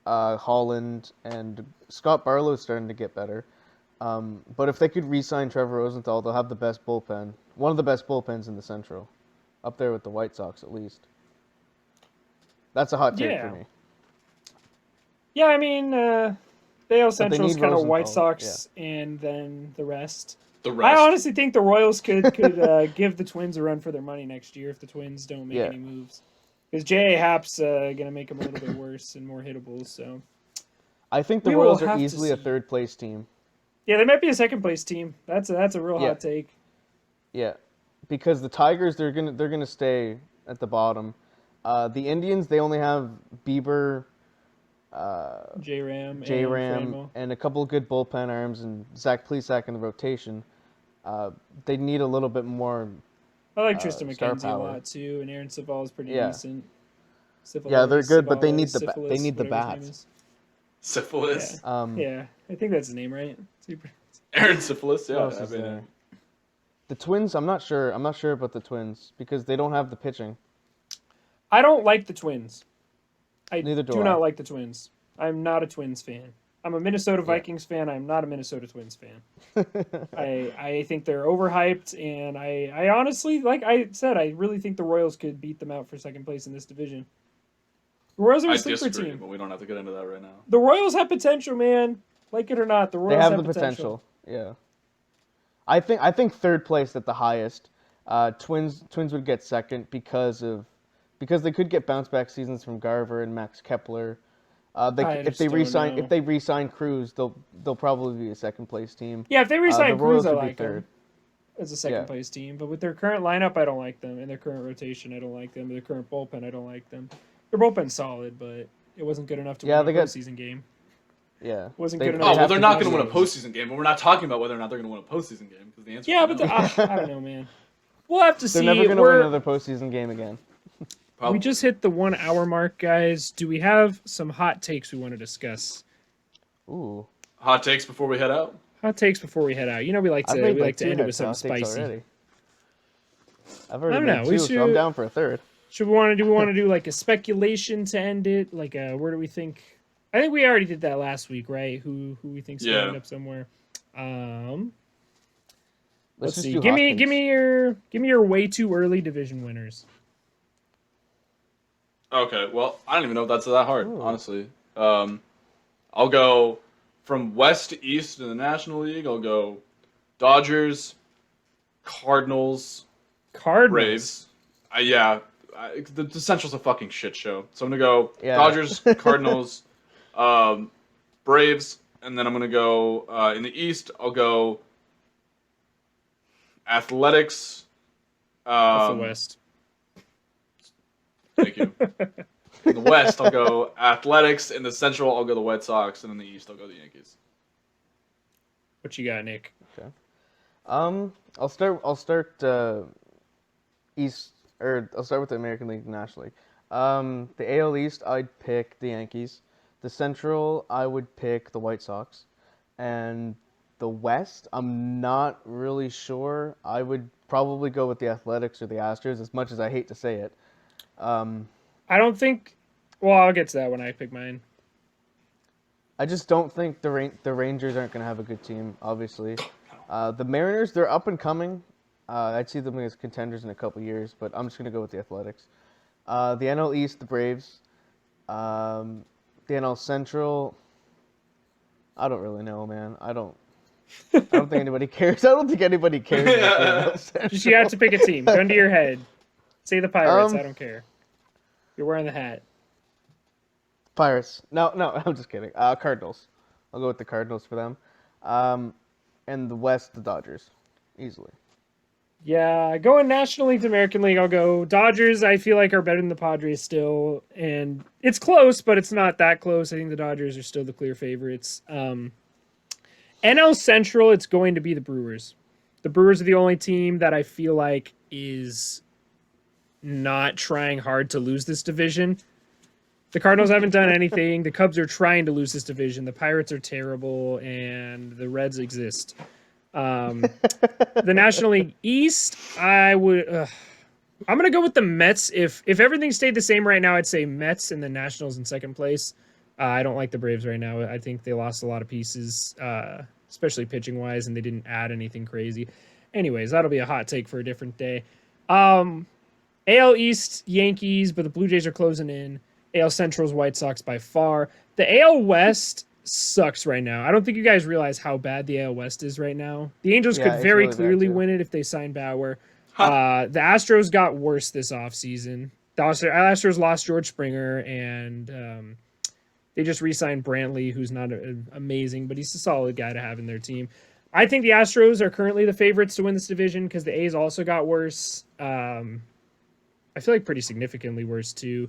Holland, and Scott Barlow's starting to get better. But if they could re-sign Trevor Rosenthal, they'll have the best bullpen, one of the best bullpens in the Central, up there with the White Sox at least. That's a hot take for yeah, me. yeah. I mean, the AL But they Central's need kind of White Rosenthal. Yeah. Sox, and then the rest. the I rest. honestly think the Royals could give the Twins a run for their money next year if the Twins don't make Yeah. any moves. Because J.A. Happ's gonna make them a little bit worse and more hittables. So I think the we will Royals are have to easily a see. third place team. Yeah, they might be a second place team. That's a real Yeah. hot take. Yeah, because the Tigers they're gonna stay at the bottom. The Indians they only have Bieber, J Ram J and Ram, Franmil. and a couple of good bullpen arms and Zach Plesac in the rotation. They need a little bit more I like Tristan star McKenzie a power. lot too, and Aaron Civale is pretty Yeah, decent. yeah, they're good, but they need they Syphilis, need the whatever his name bats. is. Yeah, Syphilis. yeah. I think that's his name, right? Super. Aaron Syphilis. Who Yeah, else I is mean, there? The Twins, I'm not sure. I'm not sure about the Twins because they don't have the pitching. I don't like the Twins. I Neither do do I. not like the Twins. I'm not a Twins fan. I'm a Minnesota Vikings fan. I'm not a Minnesota Twins fan. I think they're overhyped, and I honestly, like I said, I really think the Royals could beat them out for second place in this division. The Royals are a I sleeper disagree, team. but we don't have to get into that right now. The Royals have potential, man. Like it or not, the They Royals have have the potential. potential. Yeah. I think third place at the highest. Twins would get second because they could get bounce back seasons from Garver and Max Kepler. I If they just don't know. re-sign Cruz, they'll probably be a second place team. Yeah, if they The resign Cruz, Royals I would be like them third. as a second Yeah. place team. But with their current lineup, I don't like them. In their current rotation, I don't like them. Their current bullpen, I don't like them. Their bullpen's solid, but it wasn't good enough to Yeah, win they a got postseason game. yeah. Wasn't They- good they enough. Oh, to well, have they're to not beat going to the win a Yankees. postseason game, but we're not talking about whether or not they're going to win a postseason game because the answer Yeah, is but no. I don't know, man. We'll have to see. They're never gonna win another postseason game again. We just hit the 1 hour mark, guys. Do we have some hot takes we want to discuss? Ooh, Hot takes before we head out. Hot takes before we head out. You know, we like I've to made like two end it head with something hot takes spicy. already. I've I already don't made know. two, We so I'm should. down for a third. Should we want to do? We want to do like a speculation to end it. Like, where do we think? I think we already did that last week, right? Who we think's gonna end up somewhere? Let's just see. do Give hot me your way too early division winners. Okay, well, I don't even know if that's that hard, Ooh. honestly. I'll go from west to east in the National League. I'll go Dodgers, Cardinals, Cardinals. Braves. The Central's a fucking shit show. So I'm gonna go Yeah. Dodgers, Cardinals, Braves, and then I'm gonna go in the East. I'll go Athletics. That's the West. Thank you. In the West, I'll go Athletics. In the Central, I'll go the White Sox, and in the East, I'll go the Yankees. What you got, Nick? Okay. I'll start East, or I'll start with the American League, National League. The AL East, I'd pick the Yankees. The Central, I would pick the White Sox, and the West, I'm not really sure. I would probably go with the Athletics or the Astros, as much as I hate to say it. I don't think. Well, I'll get to that when I pick mine. I just don't think the Rangers aren't going to have a good team, obviously. The Mariners, they're up and coming. I'd see them as contenders in a couple years, but I'm just going to go with the Athletics. The NL East, the Braves. The NL Central, I don't really know, man. I don't think anybody cares. I don't think anybody cares about the NL Central. Just you have to pick a team. Gun to your head. Say the Pirates. I don't care. You're wearing the hat. Pirates. No, I'm just kidding. Cardinals. I'll go with the Cardinals for them. And the West, the Dodgers. Easily. Yeah, going National League to American League, I'll go Dodgers. I feel like are better than the Padres still, and it's close, but it's not that close. I think the Dodgers are still the clear favorites. NL Central, it's going to be the Brewers. The Brewers are the only team that I feel like is not trying hard to lose this division. The Cardinals haven't done anything. The Cubs are trying to lose this division. The Pirates are terrible, and the Reds exist. The National League East, I'm gonna go with the Mets. If everything stayed the same right now, I'd say Mets and the Nationals in second place. I don't like the Braves right now. I think they lost a lot of pieces, especially pitching wise, and they didn't add anything crazy. Anyways, that'll be a hot take for a different day. AL East, Yankees, but the Blue Jays are closing in. AL Central's White Sox by far. The AL West sucks right now. I don't think you guys realize how bad the AL West is right now. The Angels Yeah, could it's very really bad, clearly too. win it if they sign Bauer. The Astros got worse this offseason. The Astros lost George Springer, and they just re-signed Brantley, who's not amazing, but he's a solid guy to have in their team. I think the Astros are currently the favorites to win this division because the A's also got worse. I feel like pretty significantly worse, too.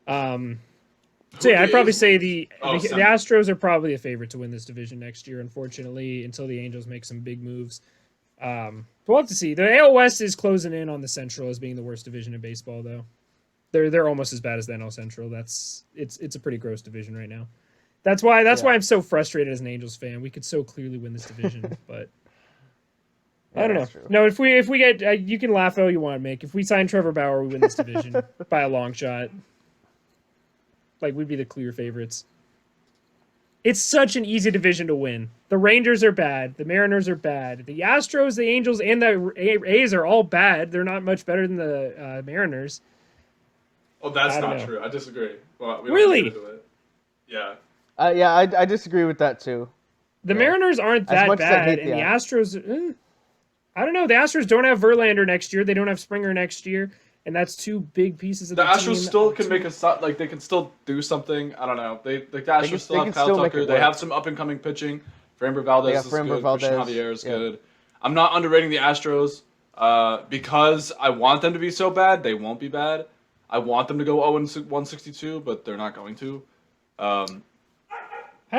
So yeah, I'd probably say the Astros are probably a favorite to win this division next year, unfortunately, until the Angels make some big moves. But we'll have to see. The AL West is closing in on the Central as being the worst division in baseball, though. They're almost as bad as the NL Central. It's a pretty gross division right now. That's why I'm so frustrated as an Angels fan. We could so clearly win this division, but I don't know. True. No, if we get you can laugh all you want, Mick. If we sign Trevor Bauer, we win this division by a long shot. Like, we'd be the clear favorites. It's such an easy division to win. The Rangers are bad. The Mariners are bad. The Astros, the Angels, and the A's are all bad. They're not much better than the Mariners. Oh, that's I don't not know. true. I disagree. Well, we don't Really? get into it. Yeah. Yeah, I disagree with that too. The Yeah. Mariners aren't As that much as I bad, hate and the the Astros. I don't know. The Astros don't have Verlander next year. They don't have Springer next year, and that's two big pieces of The the Astros team. still can make like they can still do something. I don't know. The Astros still they have can Kyle still make Tucker. it They work. have some up and coming pitching. Framber Valdez is Framber good. Christian Valdez, Javier is yeah. good. I'm not underrating the Astros because I want them to be so bad. They won't be bad. I want them to go 0-162, but they're not going to. I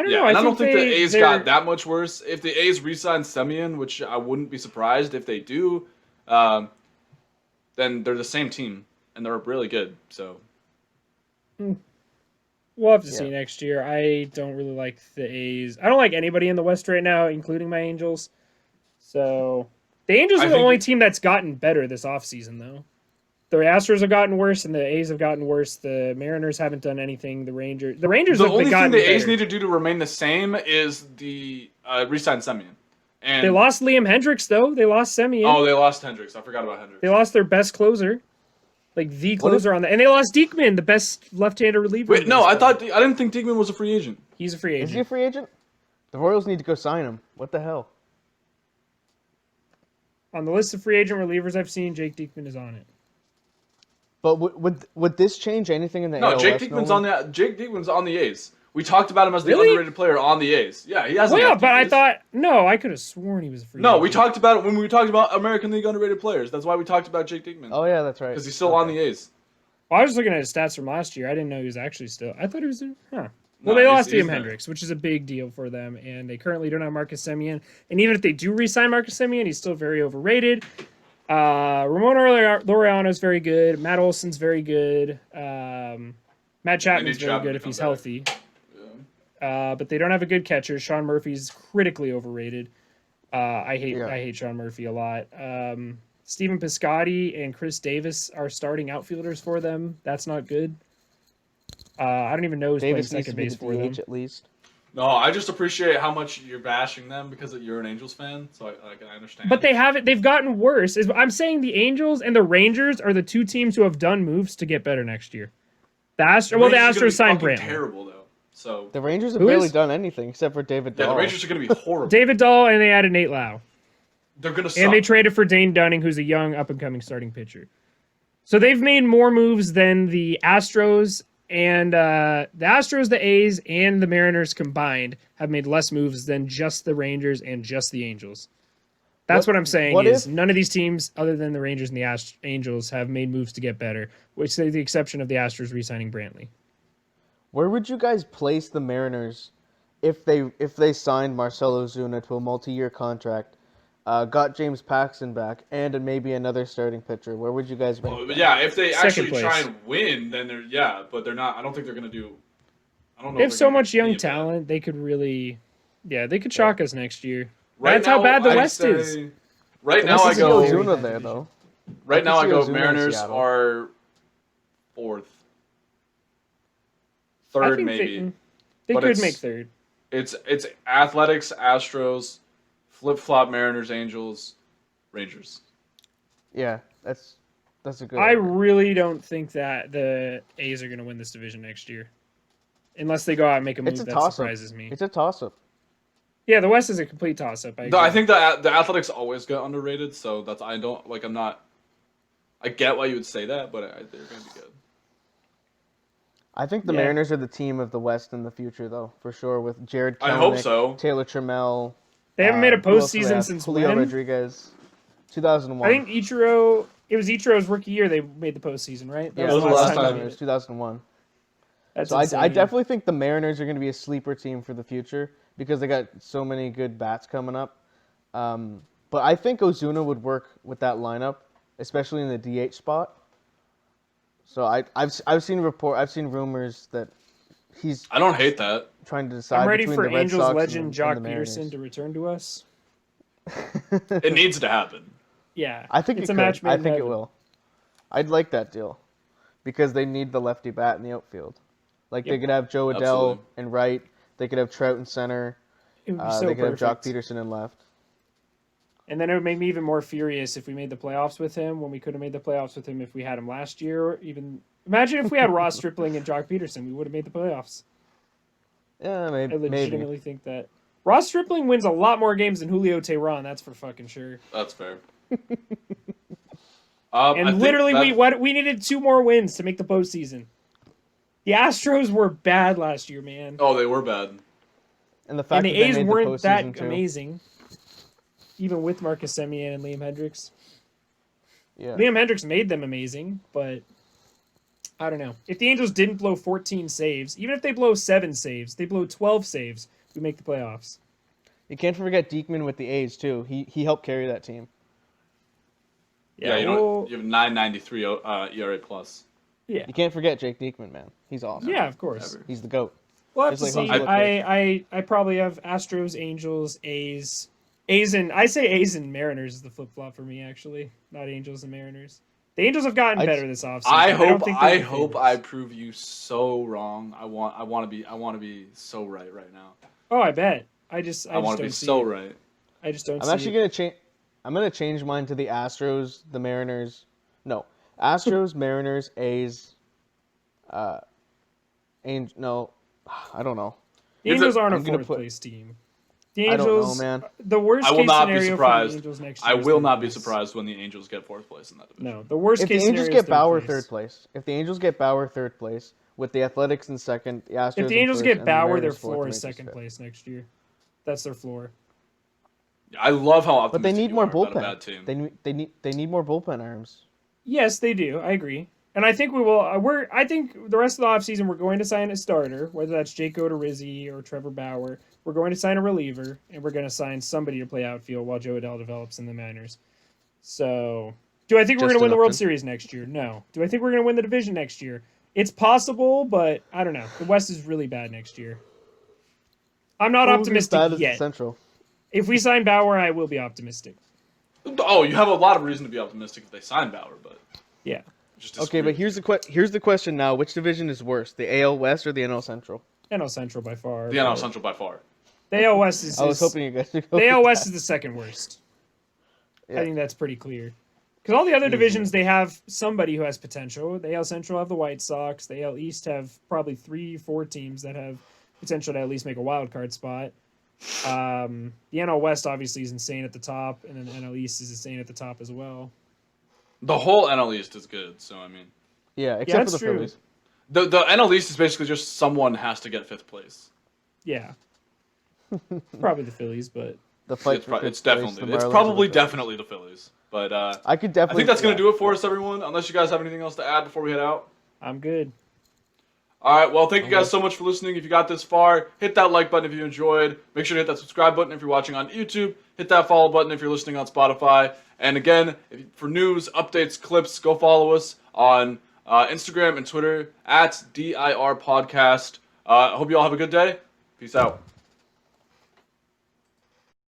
don't Yeah, know. and I don't think the A's got they're- that much worse. If the A's re-sign Semien, which I wouldn't be surprised if they do, then they're the same team and they're really good. So We'll have to see Yeah. next year. I don't really like the A's. I don't like anybody in the West right now, including my Angels. So the Angels I are the think- only team that's gotten better this offseason, though. The Astros have gotten worse, and the A's have gotten worse. The Mariners haven't done anything. The Rangers the have only thing gotten the A's better. need to do to remain the same is the re-sign Semien. And They lost Liam Hendricks, though. They lost Semien. Oh, they lost Hendricks. I forgot about Hendricks. They lost their best closer, like the closer on that, and they lost Diekman, the best left-hander reliever. Wait, in no, baseball. I didn't think Diekman was a free agent. He's a free Is he a agent. free agent? The Royals need to go sign him. What the hell? On the list of free agent relievers I've seen, Jake Diekman is on it. But would this change anything in the No, AL Jake West, Diekman's Nolan? on the A's. We talked about him as the Really? underrated player on the A's. Yeah, he hasn't. Well, left but the I A's. thought I could have sworn he was a free No, agent. we talked about it when we talked about American League underrated players. That's why we talked about Jake Diekman. Oh yeah, that's right. Because he's still on the A's. Well, I was looking at his stats from last year. I didn't know he was actually still. I thought he was. Well, No, they he's- lost he's Liam there. Hendricks, which is a big deal for them, and they currently don't have Marcus Semien. And even if they do re-sign Marcus Semien, he's still very overrated. Ramon Laureano is very good. Matt Olson's very good. Matt Chapman's very Chapman good to if he's come back. healthy. But they don't have a good catcher. Sean Murphy's critically overrated. I hate Sean Murphy a lot. Steven Piscotty and Chris Davis are starting outfielders for them. That's not good. I don't even know who's Davis playing needs to second be base the for them. DH at least. No, I just appreciate how much you're bashing them because you're an Angels fan. So I understand. But they haven't. They've gotten worse. I'm saying the Angels and the Rangers are the two teams who have done moves to get better next year. The Rangers are Astros gonna be signed fucking Brantley. terrible though. So The Rangers have Who barely is? done anything except for David Dahl. yeah, the Rangers are going to be horrible. David Dahl, and they added Nate Lau. They're going to suck. And they traded for Dane Dunning, who's a young, up-and-coming starting pitcher. So they've made more moves than the Astros and the A's, and the Mariners combined have made less moves than just the Rangers and just the Angels. That's what I'm saying what is if- none of these teams, other than the Rangers and the Angels, have made moves to get better, with the exception of the Astros re-signing Brantley. Where would you guys place the Mariners if they signed Marcell Ozuna to a multi-year contract, got James Paxton back, and maybe another starting pitcher? Where would you guys rank Well, them? yeah, if they Second actually place. try and win, then but they're not. I don't think they're going to do. I don't know. They if have they're so gonna much be young bad. talent, they could really, they could shock us next year. Right That's now, how bad the I'd West is. say- Right I now, I see go. very Ozuna bad there division. though. Right now, I see go. Ozuna in Mariners Seattle. are fourth, I third think maybe. They But could it's- make third. It's Athletics, Astros, flip flop Mariners, Angels, Rangers. Yeah, that's a good. I order. really don't think that the A's are going to win this division next year, unless they go out and make a move It's a that toss-up. surprises me. It's a toss-up. Yeah, the West is a complete toss-up. No, I think the Athletics always get underrated, so that's I don't like. I'm not. I get why you would say that, but they're going to be good. I think the Yeah. Mariners are the team of the West in the future, though, for sure. With Jared Kelenic, I hope so. Taylor Trammell. they haven't made a who else do they postseason have? since Julio when? Rodriguez, 2001. I think Ichiro. It was Ichiro's rookie year. They made the postseason, right? yeah, that was the last time. they It made was it. 2001. That's So I insane. definitely think the Mariners are going to be a sleeper team for the future because they got so many good bats coming up. But I think Ozuna would work with that lineup, especially in the DH spot. So I've seen rumors that he's I don't hate that. trying to decide I'm ready between for the Red Angels Sox legend and Jock the Peterson Mariners. to return to us. It needs to happen. Yeah, I think it's it a could. match made I in think it heaven. will. I'd like that deal because they need the lefty bat in the outfield. Like they Yep. could have Joe Adele Absolutely. and Wright. They could have Trout in center. It would be so They could have Jock perfect. Peterson in left. And then it would make me even more furious if we made the playoffs with him when we could have made the playoffs with him if we had him last year. Or even imagine if we had Ross Stripling and Jock Peterson, we would have made the playoffs. Yeah, I maybe. legitimately think that Ross Stripling wins a lot more games than Julio Taillon. That's for fucking sure. That's fair. And literally, we needed 2 more wins to make the postseason. The Astros were bad last year, man. Oh, they were bad. And the fact And the that they A's made weren't the that postseason too. amazing, even with Marcus Semien and Liam Hendricks. Yeah. Liam Hendricks made them amazing, but I don't know. If the Angels didn't blow 14 saves, even if they blow 7 saves, they blow 12 saves, we make the playoffs. You can't forget Diekman with the A's too. He helped carry that team. Yeah, you have 9.93 ERA plus. Yeah. You can't forget Jake Diekman, man. He's awesome. Yeah, of course. Ever. He's the GOAT. We'll have Just to like see. Jose Lopez. I probably have Astros, Angels, A's. I say A's and Mariners is the flip flop for me, actually. Not Angels and Mariners. The Angels have gotten better this offseason. I don't think they're the hope favorites. I prove you so wrong. I want to be so right now. Oh, I bet. I I just want to be don't see so it. right. I just don't I'm see actually it. gonna change. I'm gonna change mine to the Astros, the Mariners. No, Astros, Mariners, A's. No, I don't know. The Angels aren't a I'm gonna fourth put- place team. The I don't know, Angels, man. the worst I will case not be scenario for the surprised. Angels next year. I is will third not be place. surprised when the Angels get 4th place in that division. No, the worst If the case Angels scenario is get Bauer place. third place, if the Angels get Bauer third place, with the Athletics in second, the Astros If the in Angels first, get and the Bauer, their Mariners fourth, floor and is Rangers second fifth. place next year. That's their floor. I love how But they optimistic need you more are about a bullpen. bad team. They need more bullpen arms. Yes, they do. I agree. And I think we will. I think the rest of the offseason we're going to sign a starter, whether that's Jake Odorizzi or Trevor Bauer. We're going to sign a reliever, and we're going to sign somebody to play outfield while Joe Adele develops in the minors. So, do I think we're going to win the World Series next year? No. Do I think we're going to win the division next year? It's possible, but I don't know. The West is really bad next year. I'm not optimistic Bad as the yet. Central. If we sign Bauer, I will be optimistic. Oh, you have a lot of reason to be optimistic if they sign Bauer, but Yeah. just Okay, but here's the question now: which division is worse, the AL West or the NL Central? NL Central by far. the NL Central by far. The AL West is. I was hoping you guys would go. The AL with West that. is the second worst. Yeah. I think that's pretty clear. Because all the other divisions, they have somebody who has potential. The AL Central have the White Sox. The AL East have probably 3-4 teams that have potential to at least make a wild card spot. The NL West obviously is insane at the top, and then the NL East is insane at the top as well. The whole NL East is good, so I mean, Yeah, except that's for the true. Phillies. the NL East is basically just someone has to get 5th place. Yeah. Probably the Phillies, but The fight It's, for it's fifth place, the definitely, it's Marlins, probably or the Phillies. definitely the Phillies. But I could I definitely. think that's going to do it for us, everyone. Unless you guys have anything else to add before we head out. I'm good. All right. Well, thank you guys so much for listening. If you got this far, hit that like button if you enjoyed. Make sure to hit that subscribe button if you're watching on YouTube. Hit that follow button if you're listening on Spotify. And again, for news, updates, clips, go follow us on Instagram and Twitter at DIR Podcast. I hope you all have a good day. Peace out.